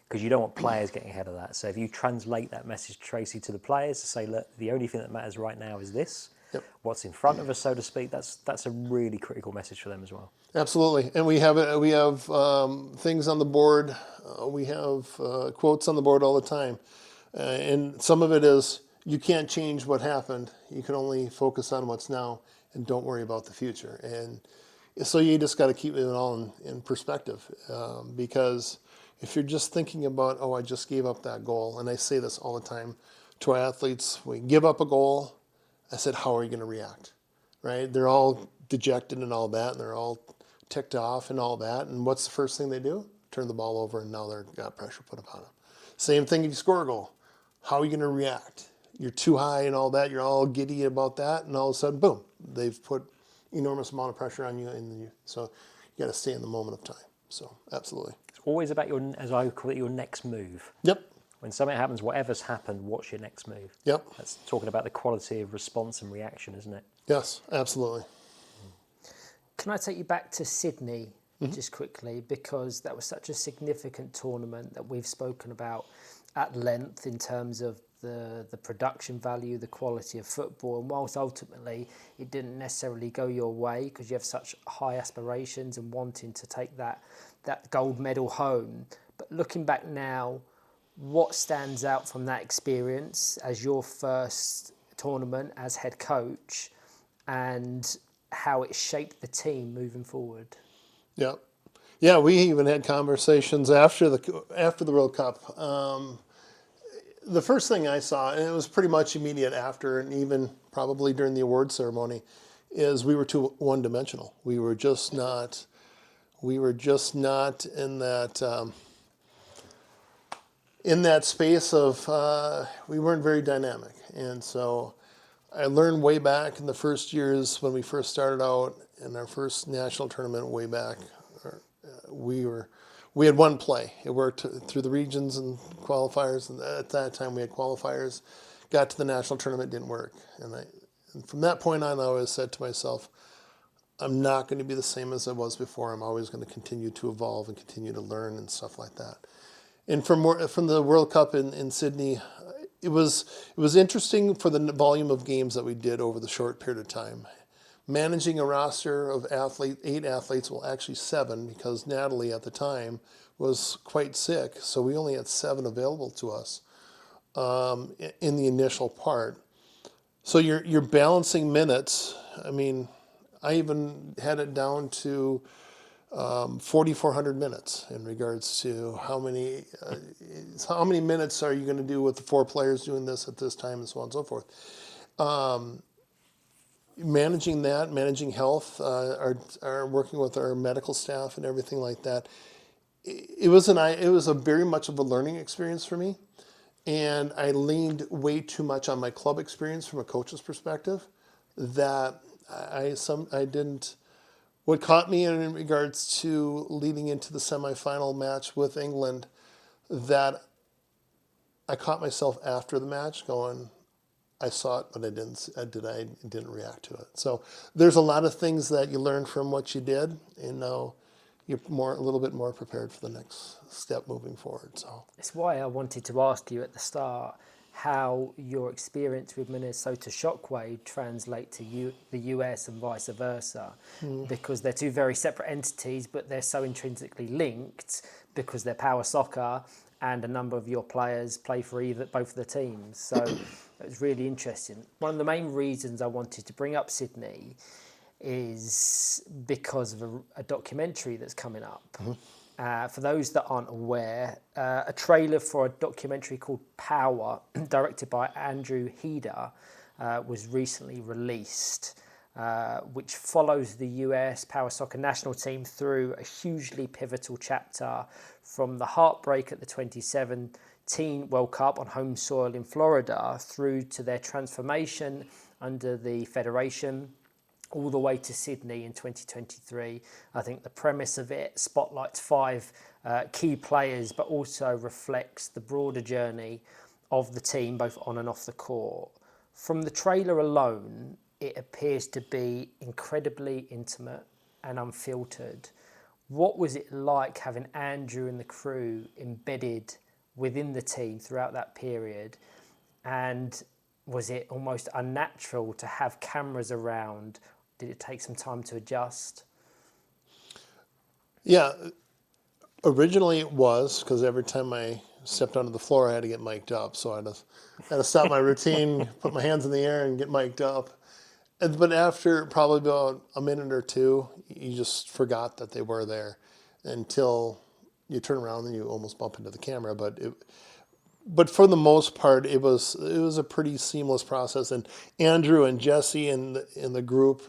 Because you don't want players getting ahead of that. So if you translate that message, Tracy, to the players to say, look, the only thing that matters right now is this. Yep. What's in front of us, so to speak. That's a really critical message for them as well. Absolutely, and we have things on the board. We have quotes on the board all the time, and some of it is you can't change what happened. You can only focus on what's now, and don't worry about the future. And so you just got to keep it all in perspective, because if you're just thinking about, oh, I just gave up that goal, and I say this all the time to our athletes, we give up a goal. I said, how are you going to react? Right? They're all dejected and all that, and they're all ticked off and all that. And what's the first thing they do? Turn the ball over, and now they've got pressure put upon them. Same thing if you score a goal. How are you going to react? You're too high and all that. You're all giddy about that, and all of a sudden, boom, they've put enormous amount of pressure on you. So you got to stay in the moment of time. So absolutely. It's always about your, as I call it, your next move. Yep. When something happens, whatever's happened, what's your next move? Yep. That's talking about the quality of response and reaction, isn't it? Yes, absolutely. Can I take you back to Sydney just quickly, because that was such a significant tournament that we've spoken about at length in terms of the production value, the quality of football, and whilst ultimately it didn't necessarily go your way because you have such high aspirations and wanting to take that gold medal home, but looking back now, what stands out from that experience as your first tournament as head coach, and how it shaped the team moving forward? Yeah. We even had conversations after the World Cup. The first thing I saw, and it was pretty much immediate after, and even probably during the award ceremony, is we were too one-dimensional. We were just not in that space of we weren't very dynamic, and so I learned way back in the first years when we first started out in our first national tournament way back. We had one play. It worked through the regions and qualifiers, and at that time we had qualifiers. Got to the national tournament, didn't work, and from that point on, I always said to myself, I'm not going to be the same as I was before. I'm always going to continue to evolve and continue to learn and stuff like that. And from the World Cup in Sydney, it was interesting for the volume of games that we did over the short period of time. Managing a roster of 8 athletes, well, actually 7, because Natalie at the time was quite sick, so we only had 7 available to us in the initial part. So you're balancing minutes. I mean, I even had it down to 4,400 minutes in regards to how many minutes are you going to do with the 4 players doing this at this time, and so on and so forth. Managing that, managing health, our working with our medical staff and everything like that. It was a very much of a learning experience for me, and I leaned way too much on my club experience from a coach's perspective. That I didn't. What caught me in regards to leading into the semifinal match with England, that I caught myself after the match going, I saw it, but I didn't react to it. So there's a lot of things that you learn from what you did, and now you're a little bit more prepared for the next step moving forward. So it's why I wanted to ask you at the start how your experience with Minnesota Shockwave translate to the US and vice versa, because they're two very separate entities, but they're so intrinsically linked because they're power soccer, and a number of your players play for both of the teams. So it was really interesting. One of the main reasons I wanted to bring up Sydney is because of a documentary that's coming up. For those that aren't aware, a trailer for a documentary called Power, directed by Andrew Heder, was recently released. which follows the US Power Soccer national team through a hugely pivotal chapter from the heartbreak at the 2017 World Cup on home soil in Florida through to their transformation under the Federation all the way to Sydney in 2023. I think the premise of it spotlights 5 key players, but also reflects the broader journey of the team, both on and off the court. From the trailer alone, it appears to be incredibly intimate and unfiltered. What was it like having Andrew and the crew embedded within the team throughout that period? And was it almost unnatural to have cameras around? Did it take some time to adjust? Yeah, originally it was, because every time I stepped onto the floor, I had to get mic'd up. So I had to stop my routine, put my hands in the air and get mic'd up. But after probably about a minute or two, you just forgot that they were there until you turn around and you almost bump into the camera. But for the most part, it was a pretty seamless process. And Andrew and Jesse and the group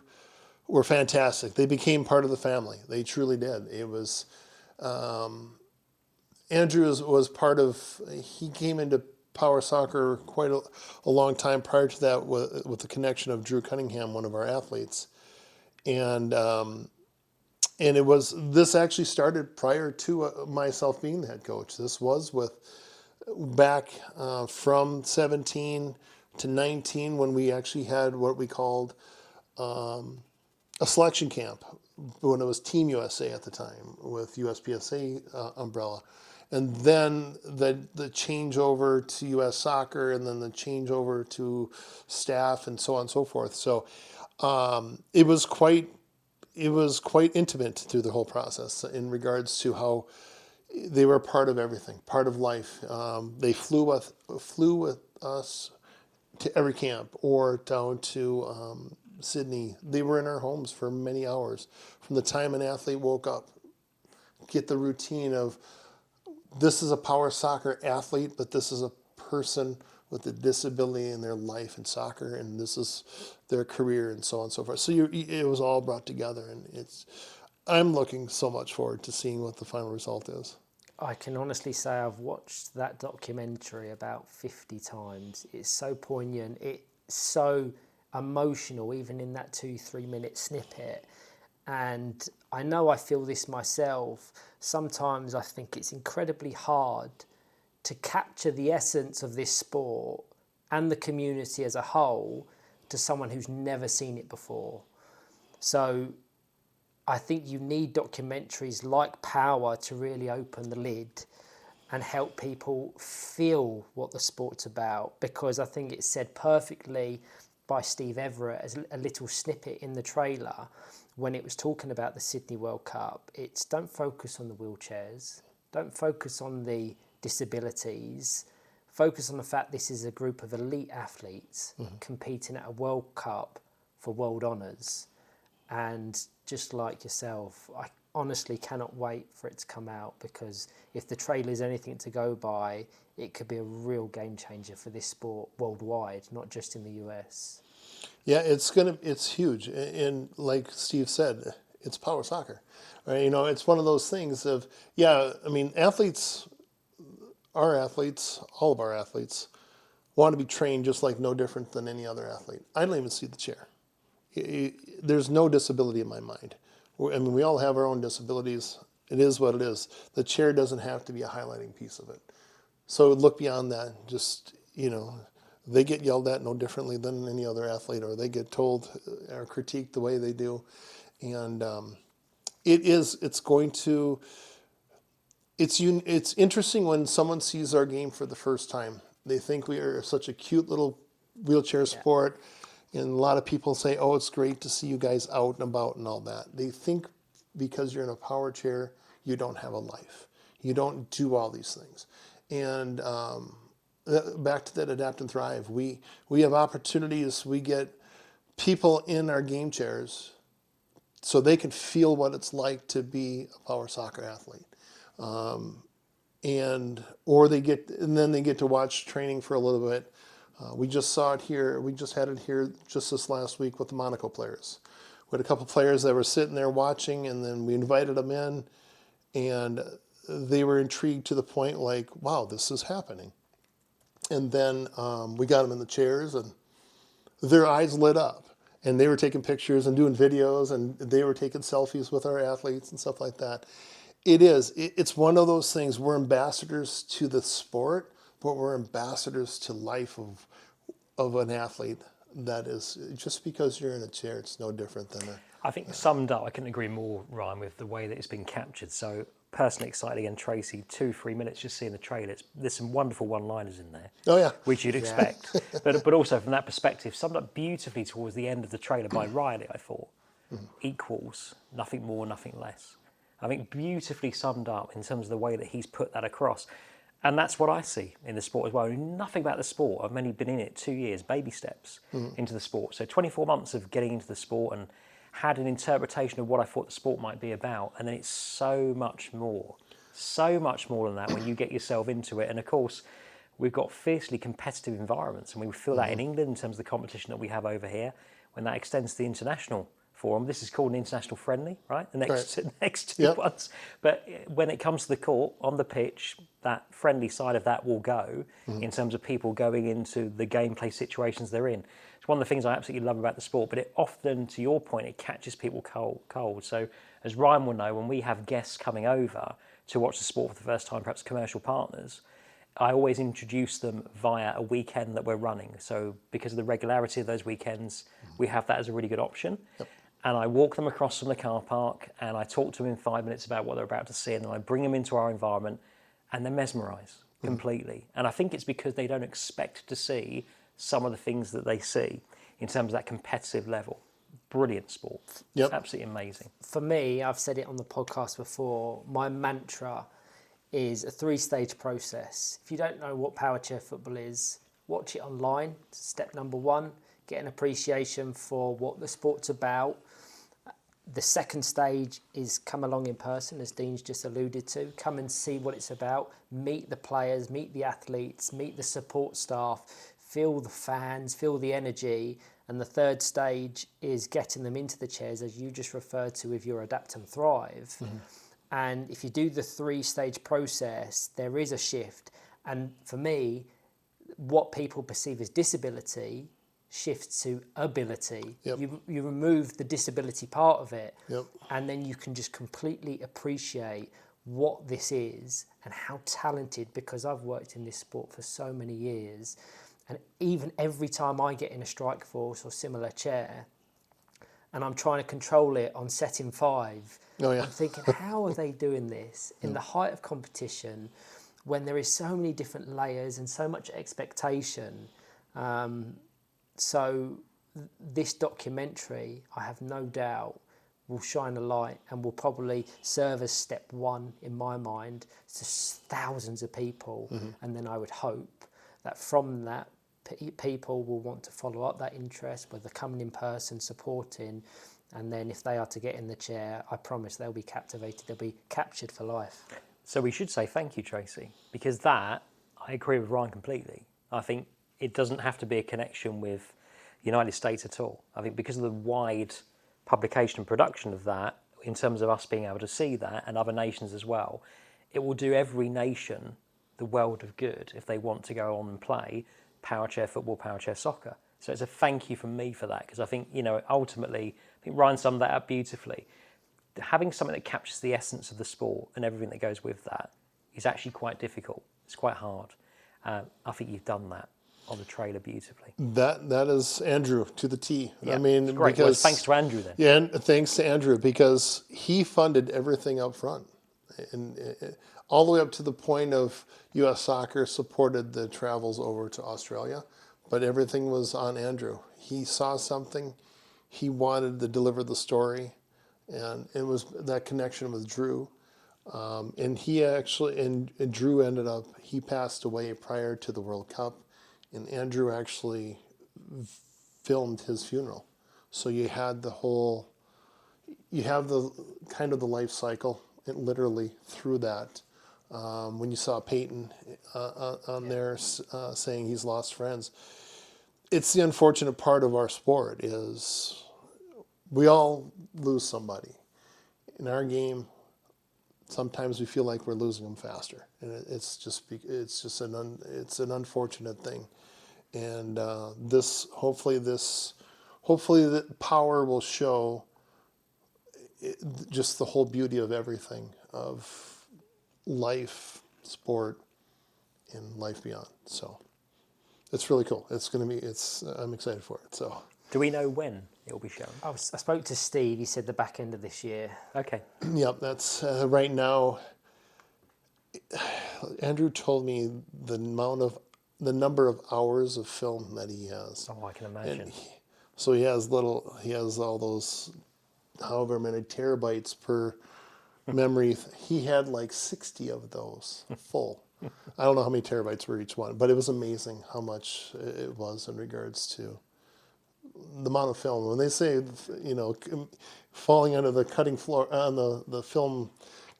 were fantastic. They became part of the family. They truly did. It was Andrew was part of. He came into Power Soccer quite a long time prior to that with the connection of Drew Cunningham, one of our athletes, and this actually started prior to myself being the head coach. This was back from 17 to 19 when we actually had what we called a selection camp when it was Team USA at the time with USPSA umbrella. And then the changeover to U.S. Soccer, and then the changeover to staff, and so on and so forth. So it was quite intimate through the whole process in regards to how they were part of everything, part of life. They flew with us to every camp or down to Sydney. They were in our homes for many hours from the time an athlete woke up, get the routine of, this is a power soccer athlete, but this is a person with a disability in their life in soccer, and this is their career, and so on and so forth. So it was all brought together, and I'm looking so much forward to seeing what the final result is. I can honestly say I've watched that documentary about 50 times. It's so poignant. It's so emotional, even in that 2-3 minute snippet. And I know I feel this myself. Sometimes I think it's incredibly hard to capture the essence of this sport and the community as a whole to someone who's never seen it before. So I think you need documentaries like Power to really open the lid and help people feel what the sport's about, because I think it's said perfectly by Steve Everett as a little snippet in the trailer when it was talking about the Sydney World Cup. It's don't focus on the wheelchairs, don't focus on the disabilities, focus on the fact this is a group of elite athletes competing at a World Cup for world honours. And just like yourself, I honestly cannot wait for it to come out, because if the trailer is anything to go by, it could be a real game changer for this sport worldwide, not just in the US. Yeah, it's huge, and like Steve said, it's power soccer, right? You know, it's one of those things of, yeah, I mean, all of our athletes want to be trained just like no different than any other athlete. I don't even see the chair. There's no disability in my mind. I mean, we all have our own disabilities. It is what it is. The chair doesn't have to be a highlighting piece of it. So look beyond that. Just, you know, they get yelled at no differently than any other athlete, or they get told or critiqued the way they do. And it's interesting when someone sees our game for the first time. They think we are such a cute little wheelchair sport. And a lot of people say, oh, it's great to see you guys out and about and all that. They think because you're in a power chair, you don't have a life. You don't do all these things. And back to that adapt and thrive. We have opportunities. We get people in our game chairs so they can feel what it's like to be a power soccer athlete. And then they get to watch training for a little bit, We just saw it here. We just had it here just this last week with the Monaco players. We had a couple players that were sitting there watching, and then we invited them in, and they were intrigued to the point like, wow, this is happening. And then we got them in the chairs, and their eyes lit up. And they were taking pictures and doing videos, and they were taking selfies with our athletes and stuff like that. It's one of those things. We're ambassadors to the sport, but we're ambassadors to life of an athlete. That is, just because you're in a chair, it's no different than I think summed up, I couldn't agree more, Ryan, with the way that it's been captured. So personally excited again, Tracy, 2-3 minutes just seeing the trailer. There's some wonderful one-liners in there. Oh, yeah. Which you'd expect. But also from that perspective, summed up beautifully towards the end of the trailer by Riley, I thought. Equals, nothing more, nothing less. I think beautifully summed up in terms of the way that he's put that across. And that's what I see in the sport as well. I know nothing about the sport. I've only been in it 2 years, baby steps into the sport. So 24 months of getting into the sport and had an interpretation of what I thought the sport might be about. And then it's so much more than that when you get yourself into it. And of course, we've got fiercely competitive environments, and we feel that in England in terms of the competition that we have over here. When that extends to the international forum, this is called an international friendly, right? The next two ones. But when it comes to the court, on the pitch, that friendly side of that will go in terms of people going into the gameplay situations they're in. It's one of the things I absolutely love about the sport, but it often, to your point, it catches people cold. So as Ryan will know, when we have guests coming over to watch the sport for the first time, perhaps commercial partners, I always introduce them via a weekend that we're running. So because of the regularity of those weekends, we have that as a really good option. Yep. And I walk them across from the car park, and I talk to them in 5 minutes about what they're about to see, and then I bring them into our environment, and they're mesmerised completely. And I think it's because they don't expect to see some of the things that they see in terms of that competitive level. Brilliant sport. Yep. Absolutely amazing. For me, I've said it on the podcast before, my mantra is a 3-stage process. If you don't know what Powerchair football is, watch it online. Step number 1, get an appreciation for what the sport's about. The second stage is come along in person, as Dean's just alluded to. Come and see what it's about. Meet the players, meet the athletes, meet the support staff, feel the fans, feel the energy. And the third stage is getting them into the chairs, as you just referred to with your Adapt and Thrive. And if you do the 3-stage process, there is a shift. And for me, what people perceive as disability shifts to ability. Yep. You remove the disability part of it, and then you can just completely appreciate what this is and how talented, because I've worked in this sport for so many years, and even every time I get in a strike force or similar chair and I'm trying to control it on setting 5, I'm thinking, how are they doing this in the height of competition when there is so many different layers and so much expectation? So this documentary, I have no doubt, will shine a light and will probably serve as step 1 in my mind to thousands of people. And then I would hope that from that, people will want to follow up that interest, whether coming in person, supporting, and then if they are to get in the chair, I promise they'll be captivated, they'll be captured for life. So we should say thank you, Tracy, because that, I agree with Ryan completely. I think it doesn't have to be a connection with the United States at all. I think because of the wide publication and production of that, in terms of us being able to see that and other nations as well, it will do every nation the world of good if they want to go on and play Powerchair football, Powerchair soccer. So it's a thank you from me for that, because I think, ultimately, I think Ryan summed that up beautifully. Having something that captures the essence of the sport and everything that goes with that is actually quite difficult. It's quite hard. I think you've done that on the trailer beautifully. That is Andrew to the T. Yeah, I mean, it's great. Well, thanks to Andrew then. Yeah, and thanks to Andrew, because he funded everything up front, and all the way up to the point of U.S. Soccer supported the travels over to Australia, but everything was on Andrew. He saw something, he wanted to deliver the story, and it was that connection with Drew. And he actually, and Drew ended up, he passed away prior to the World Cup, and Andrew actually filmed his funeral. So you had you have the kind of the life cycle, literally through that. When you saw Peyton on there saying he's lost friends, it's the unfortunate part of our sport is we all lose somebody. In our game, sometimes we feel like we're losing them faster, and it's an unfortunate thing. And hopefully the power will show just the whole beauty of everything, of life, sport, and life beyond. So it's really cool. I'm excited for it. So Do we know when it will be shown? I spoke to Steve. He said the back end of this year. Okay. yep, that's right now. Andrew told me the number of hours of film that he has. Oh, I can imagine. So he has all those, however many terabytes per memory. He had like 60 of those full. I don't know how many terabytes were each one, but it was amazing how much it was in regards to the amount of film. When they say, falling under the cutting floor, on the film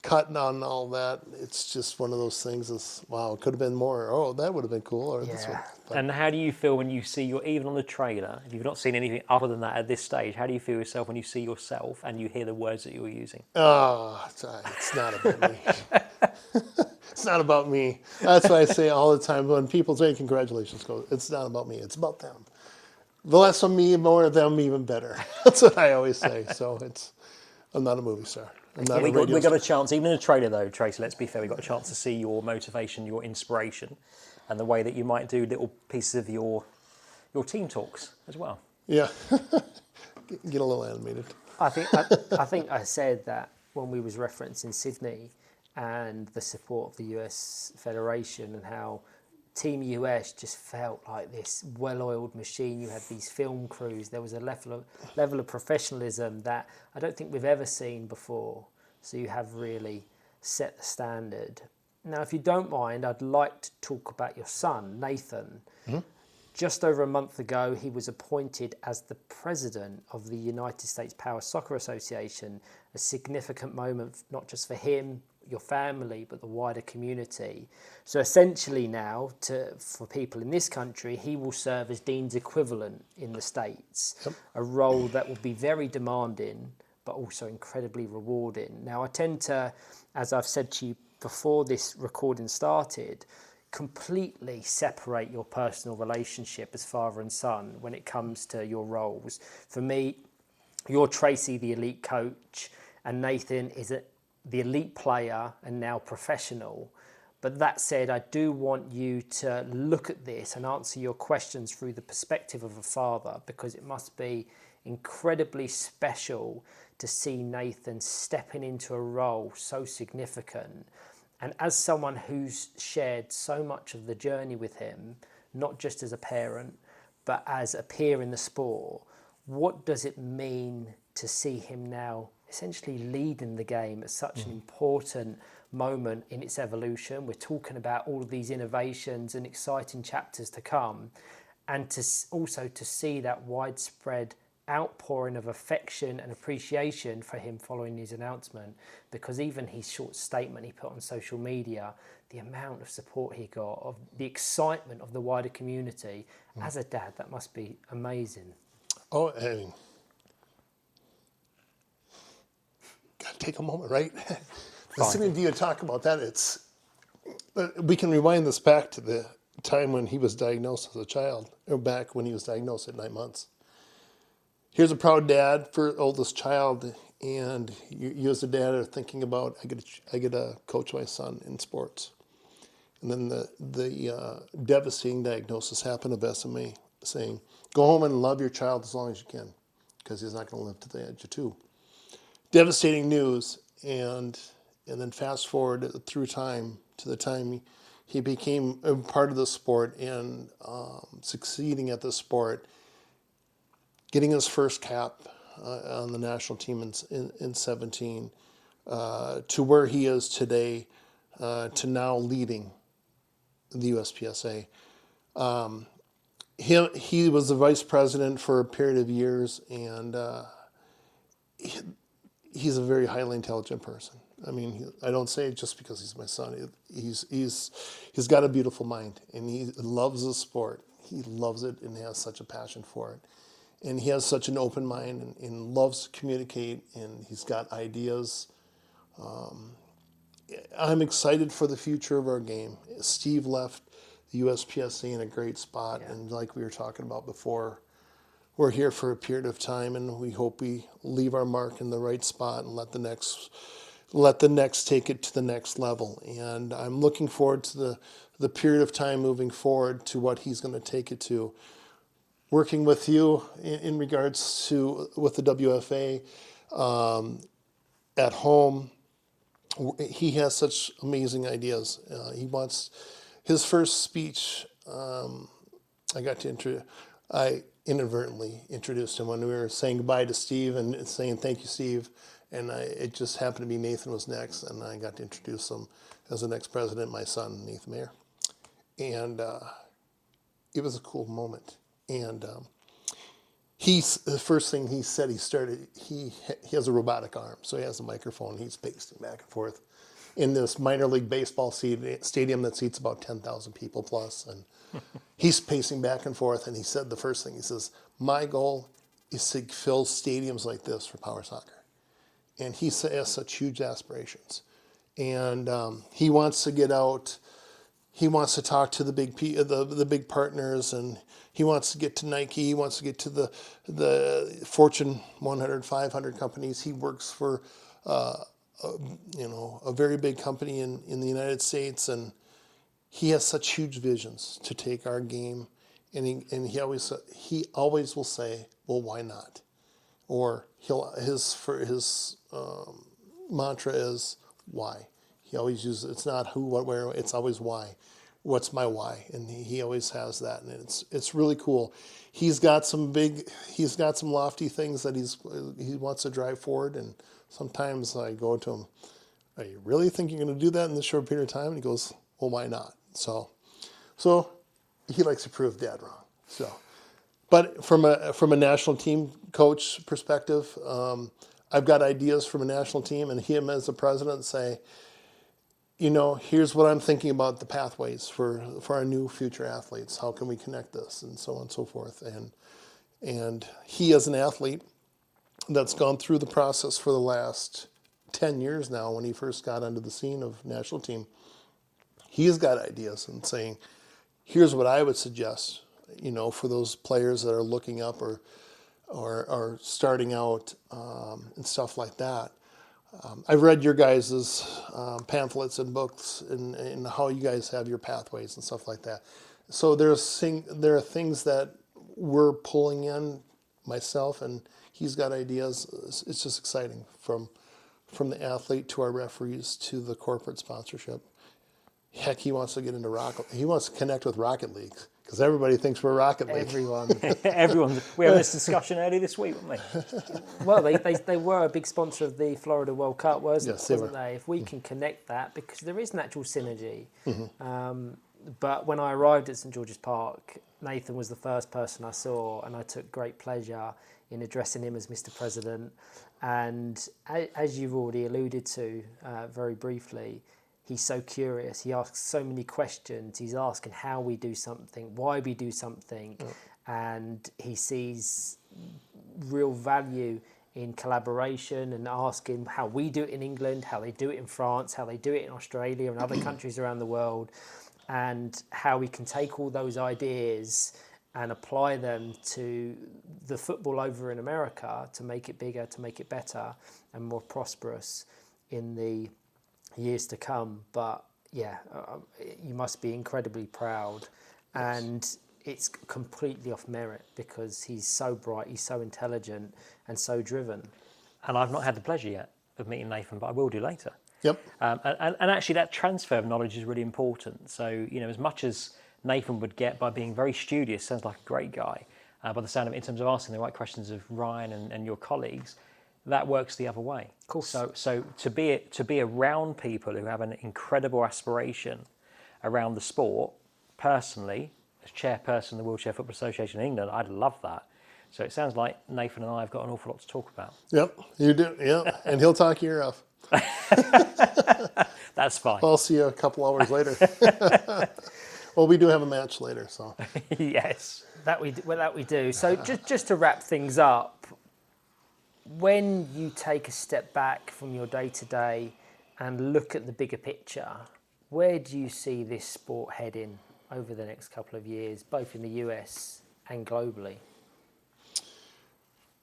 cut on all that, it's just one of those things is, wow, it could have been more. Oh, that would have been cool. Or this one. But And how do you feel when you see even on the trailer, if you've not seen anything other than that at this stage, how do you feel yourself when you see yourself and you hear the words that you're using? it's not about me. It's not about me. That's what I say all the time when people say congratulations, it's not about me. It's about them. The less of me, more of them, even better. That's what I always say. So I'm not a movie star. I'm not a radio We got star. a chance, even in the trailer though, Tracy, let's be fair, we got a chance to see your motivation, your inspiration, and the way that you might do little pieces of your team talks as well. Yeah. Get a little animated. I think I said that when we was referencing Sydney and the support of the US Federation and how Team US just felt like this well-oiled machine. You had these film crews. There was a level of professionalism that I don't think we've ever seen before. So you have really set the standard. Now, if you don't mind, I'd like to talk about your son, Nathan. Mm-hmm. Just over a month ago, he was appointed as the president of the United States Power Soccer Association, a significant moment not just for him, your family, but the wider community. So essentially now, for people in this country, he will serve as Dean's equivalent in the States, a role that will be very demanding, but also incredibly rewarding. Now, I tend to, as I've said to you before this recording started, completely separate your personal relationship as father and son when it comes to your roles. For me, you're Tracy, the elite coach, and Nathan is the elite player and now professional. But that said, I do want you to look at this and answer your questions through the perspective of a father, because it must be incredibly special to see Nathan stepping into a role so significant. And as someone who's shared so much of the journey with him, not just as a parent, but as a peer in the sport, what does it mean to see him now essentially leading the game at such an important moment in its evolution? We're talking about all of these innovations and exciting chapters to come, and also to see that widespread outpouring of affection and appreciation for him following his announcement, because even his short statement he put on social media, the amount of support he got, of the excitement of the wider community. As a dad, that must be amazing. Oh, I mean, gotta take a moment, right? Listening to you talk about that, we can rewind this back to the time when he was diagnosed as a child, or back when he was diagnosed at 9 months. Here's a proud dad for oldest child, and you as a dad are thinking about, I get to coach my son in sports. And then the devastating diagnosis happened of SMA, saying, go home and love your child as long as you can, because he's not going to live to the age of 2. Devastating news, and then fast forward through time to the time he became a part of the sport and succeeding at the sport, getting his first cap on the national team in 17, to where he is today, to now leading the USPSA. He was the vice president for a period of years, and he's a very highly intelligent person. I mean, I don't say it just because he's my son. He's got a beautiful mind, and he loves the sport. He loves it and has such a passion for it. And he has such an open mind and loves to communicate, and he's got ideas. I'm excited for the future of our game. Steve left the USPSA in a great spot, and like we were talking about before, we're here for a period of time, and we hope we leave our mark in the right spot and let the next take it to the next level. And I'm looking forward to the period of time moving forward to what he's going to take it to. Working with you in regards to with the WFA at home, he has such amazing ideas. He wants his first speech. I inadvertently introduced him when we were saying goodbye to Steve and saying thank you, Steve. And it just happened to be Nathan was next, and I got to introduce him as the next president, my son, Nathan Mayer. And it was a cool moment. And the first thing he said, he has a robotic arm, so he has a microphone. He's pacing back and forth in this minor league baseball stadium that seats about 10,000 people plus. And he's pacing back and forth, and he said the first thing, he says, my goal is to fill stadiums like this for power soccer. And he has such huge aspirations. And he wants to get out. He wants to talk to the big partners, and he wants to get to Nike. He wants to get to the Fortune 100, 500 companies. He works for a very big company in the United States, and he has such huge visions to take our game. And he always will say, well, why not? Or his mantra is why. He always uses it's not who, what, where. It's always why. What's my why? And he always has that, and it's really cool. He's got some lofty things that he wants to drive forward. And sometimes I go to him, "Are you really think you're going to do that in this short period of time?" And he goes, "Well, why not?" So he likes to prove Dad wrong. So. But from a national team coach perspective, I've got ideas from a national team, and him as the president say, here's what I'm thinking about the pathways for our new future athletes. How can we connect this, and so on and so forth. And he, as an athlete that's gone through the process for the last 10 years now, when he first got onto the scene of national team, he's got ideas and saying, here's what I would suggest. For those players that are looking up or starting out and stuff like that. I've read your guys' pamphlets and books and how you guys have your pathways and stuff like that. So there are things that we're pulling in, myself, and he's got ideas. It's just exciting from the athlete to our referees to the corporate sponsorship. Heck, he wants to get into he wants to connect with Rocket League. Because everybody thinks we're Rocket League. Everyone. We had this discussion earlier this week, weren't we? Well, they were a big sponsor of the Florida World Cup, wasn't they? If we can connect that, because there is natural synergy. Mm-hmm. But when I arrived at St George's Park, Nathan was the first person I saw, and I took great pleasure in addressing him as Mr. President. And as you've already alluded to very briefly, he's so curious. He asks so many questions. He's asking how we do something, why we do something, and he sees real value in collaboration and asking how we do it in England, how they do it in France, how they do it in Australia and other countries around the world, and how we can take all those ideas and apply them to the football over in America to make it bigger, to make it better and more prosperous in the years to come. But you must be incredibly proud. And it's completely off merit because he's so bright, he's so intelligent and so driven. And I've not had the pleasure yet of meeting Nathan, but I will do later. Yep. And actually that transfer of knowledge is really important. So, as much as Nathan would get by being very studious, sounds like a great guy, by the sound of it, in terms of asking the right questions of Ryan and your colleagues, that works the other way. Cool. So to be around people who have an incredible aspiration around the sport, personally, as chairperson of the Wheelchair Football Association in England, I'd love that. So it sounds like Nathan and I have got an awful lot to talk about. Yep, you do. Yeah, and he'll talk your ear off. That's fine. I'll see you a couple hours later. Well, we do have a match later, so. Yes. That we do. So just to wrap things up, when you take a step back from your day-to-day and look at the bigger picture, where do you see this sport heading over the next couple of years, both in the US and globally?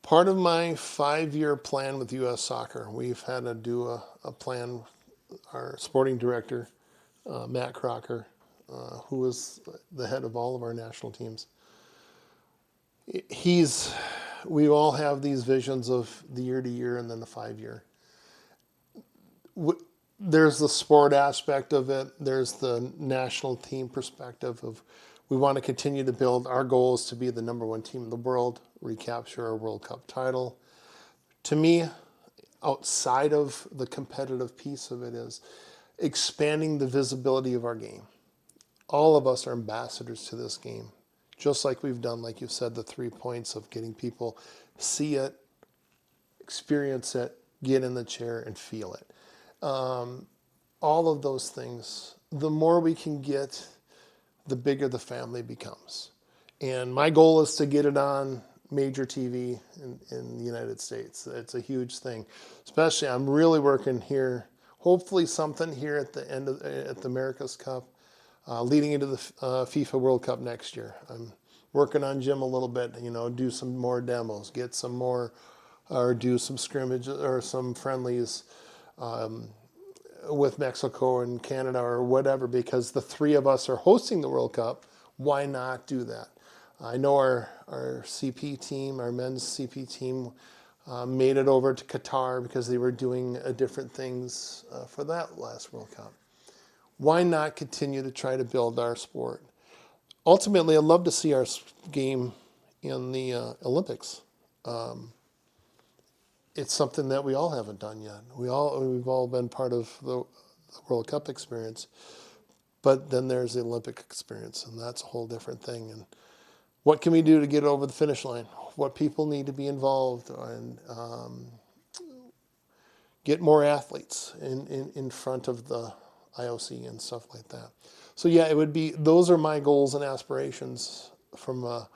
Part of my 5-year plan with U.S. Soccer, we've had to do a plan. Our sporting director, Matt Crocker, who is the head of all of our national teams, we all have these visions of the year-to-year and then the 5-year. There's the sport aspect of it. There's the national team perspective of we want to continue to build. Our goal is to be the number 1 team in the world, recapture our World Cup title. To me, outside of the competitive piece of it is expanding the visibility of our game. All of us are ambassadors to this game, just like we've done, like you've said, the 3 points of getting people see it, experience it, get in the chair and feel it. All of those things, the more we can get, the bigger the family becomes. And my goal is to get it on major TV in the United States. It's a huge thing. Especially, I'm really working here, hopefully something here at the end of at the America's Cup, leading into the FIFA World Cup next year. I'm working on Jim a little bit, do some more demos, get some more, or do some scrimmages or some friendlies with Mexico and Canada or whatever, because the 3 of us are hosting the World Cup. Why not do that? I know our CP team, our men's CP team, made it over to Qatar because they were doing different things for that last World Cup. Why not continue to try to build our sport? Ultimately, I'd love to see our game in the Olympics. It's something that we all haven't done yet. We've all been part of the World Cup experience, but then there's the Olympic experience, and that's a whole different thing. And what can we do to get over the finish line? What people need to be involved and get more athletes in front of the IOC and stuff like that. So yeah, it would be, those are my goals and aspirations from a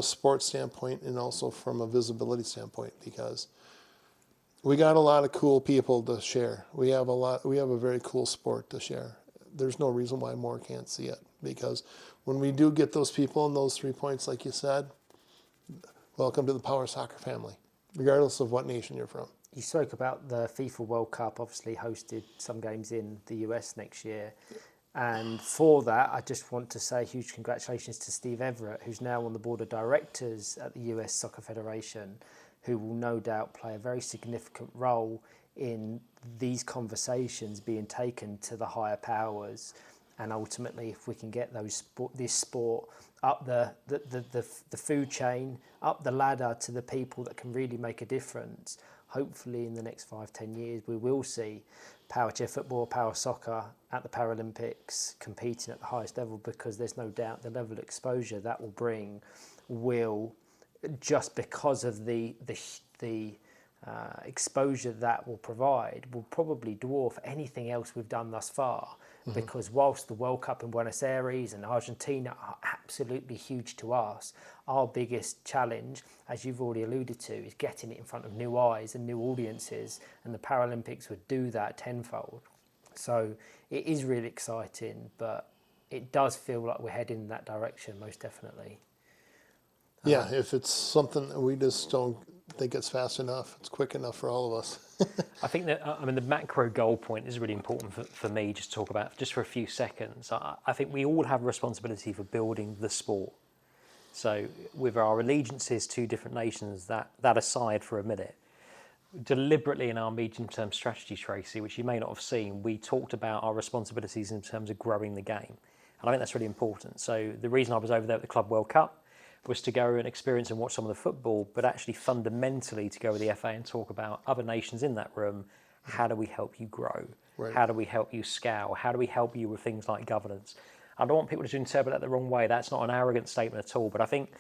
sports standpoint and also from a visibility standpoint, because we got a lot of cool people to share. We have a very cool sport to share. There's no reason why more can't see it, because when we do get those people and those 3 points, like you said, welcome to the Power Soccer family, regardless of what nation you're from. You spoke about the FIFA World Cup, obviously hosted some games in the US next year. And for that, I just want to say huge congratulations to Steve Everett, who's now on the board of directors at the US Soccer Federation, who will no doubt play a very significant role in these conversations being taken to the higher powers. And ultimately, if we can get this sport up the food chain, up the ladder to the people that can really make a difference, hopefully in the next 5-10 years, we will see Powerchair Football, Power Soccer at the Paralympics competing at the highest level, because there's no doubt the level of exposure that will bring will, just because of the exposure that will provide, will probably dwarf anything else we've done thus far. Mm-hmm. Because whilst the World Cup in Buenos Aires and Argentina are absolutely huge to us, our biggest challenge, as you've already alluded to, is getting it in front of new eyes and new audiences, and the Paralympics would do that tenfold. So it is really exciting, but it does feel like we're heading in that direction, most definitely. Yeah, if it's something that we just don't think it's fast enough, it's quick enough for all of us. I think that, the macro goal point is really important for me just to talk about just for a few seconds. I think we all have a responsibility for building the sport. So with our allegiances to different nations, that aside for a minute, deliberately in our medium-term strategy, Tracy, which you may not have seen, we talked about our responsibilities in terms of growing the game. And I think that's really important. So the reason I was over there at the Club World Cup was to go and experience and watch some of the football, but actually fundamentally to go with the FA and talk about other nations in that room. How do we help you grow? Right. How do we help you scale? How do we help you with things like governance? I don't want people to interpret that the wrong way. That's not an arrogant statement at all, but I think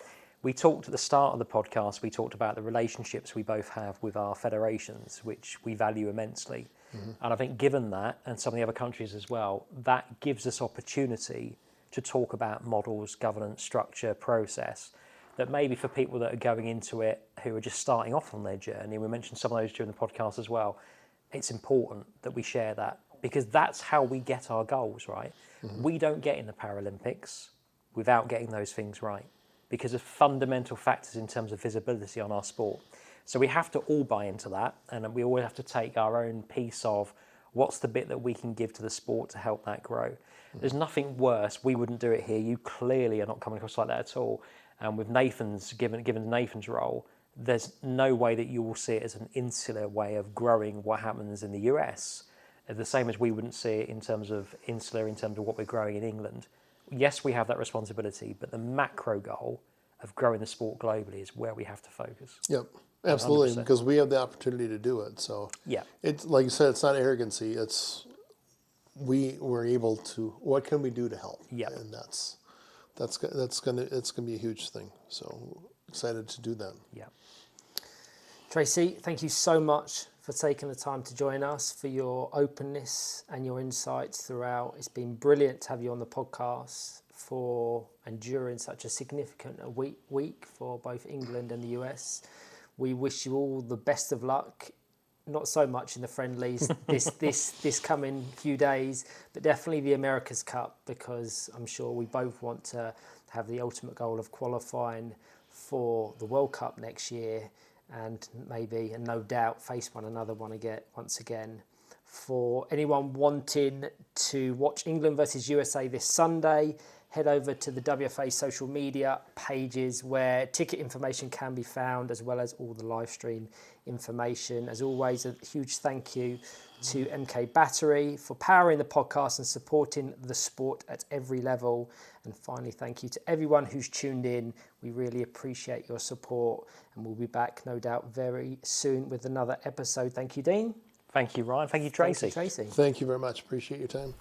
We talked at the start of the podcast, we talked about the relationships we both have with our federations, which we value immensely. And I think given that, and some of the other countries as well, that gives us opportunity to talk about models, governance, structure, process, that maybe for people that are going into it who are just starting off on their journey, we mentioned some of those during the podcast as well, it's important that we share that, because that's how we get our goals, right? We don't get in the Paralympics without getting those things right, because of fundamental factors in terms of visibility on our sport. So we have to all buy into that, and we all have to take our own piece of what's the bit that we can give to the sport to help that grow. There's nothing worse. We wouldn't do it here. You clearly are not coming across like that at all. And with Nathan's, given Nathan's role, there's no way that you will see it as an insular way of growing what happens in the US. The same as we wouldn't see it in terms of insular, in terms of what we're growing in England. Yes, we have that responsibility, but the macro goal of growing the sport globally is where we have to focus. Yep, absolutely, 100%. because we have the opportunity to do it. So Yeah. it's like you said, it's not arrogancy. It's we were able to. What can we do to help? Yeah. And it's gonna be a huge thing. So excited to do that. Yeah. Tracy, thank you so much for taking the time to join us, for your openness and your insights throughout. It's been brilliant to have you on the podcast for and during such a significant week for both England and the US. We wish you all the best of luck. Not so much in the friendlies this coming few days, but definitely the America's Cup, because I'm sure we both want to have the ultimate goal of qualifying for the World Cup next year, and maybe, and no doubt, face one another once again. For anyone wanting to watch England versus USA this Sunday, head over to the WFA social media pages where ticket information can be found, as well as all the live stream information. As always, a huge thank you to MK Battery for powering the podcast and supporting the sport at every level. And finally, thank you to everyone who's tuned in. We really appreciate your support, and we'll be back, no doubt, very soon with another episode. Thank you, Dean. Thank you, Ryan. Thank you, Tracy. Thank you, Tracy. Thank you very much. Appreciate your time.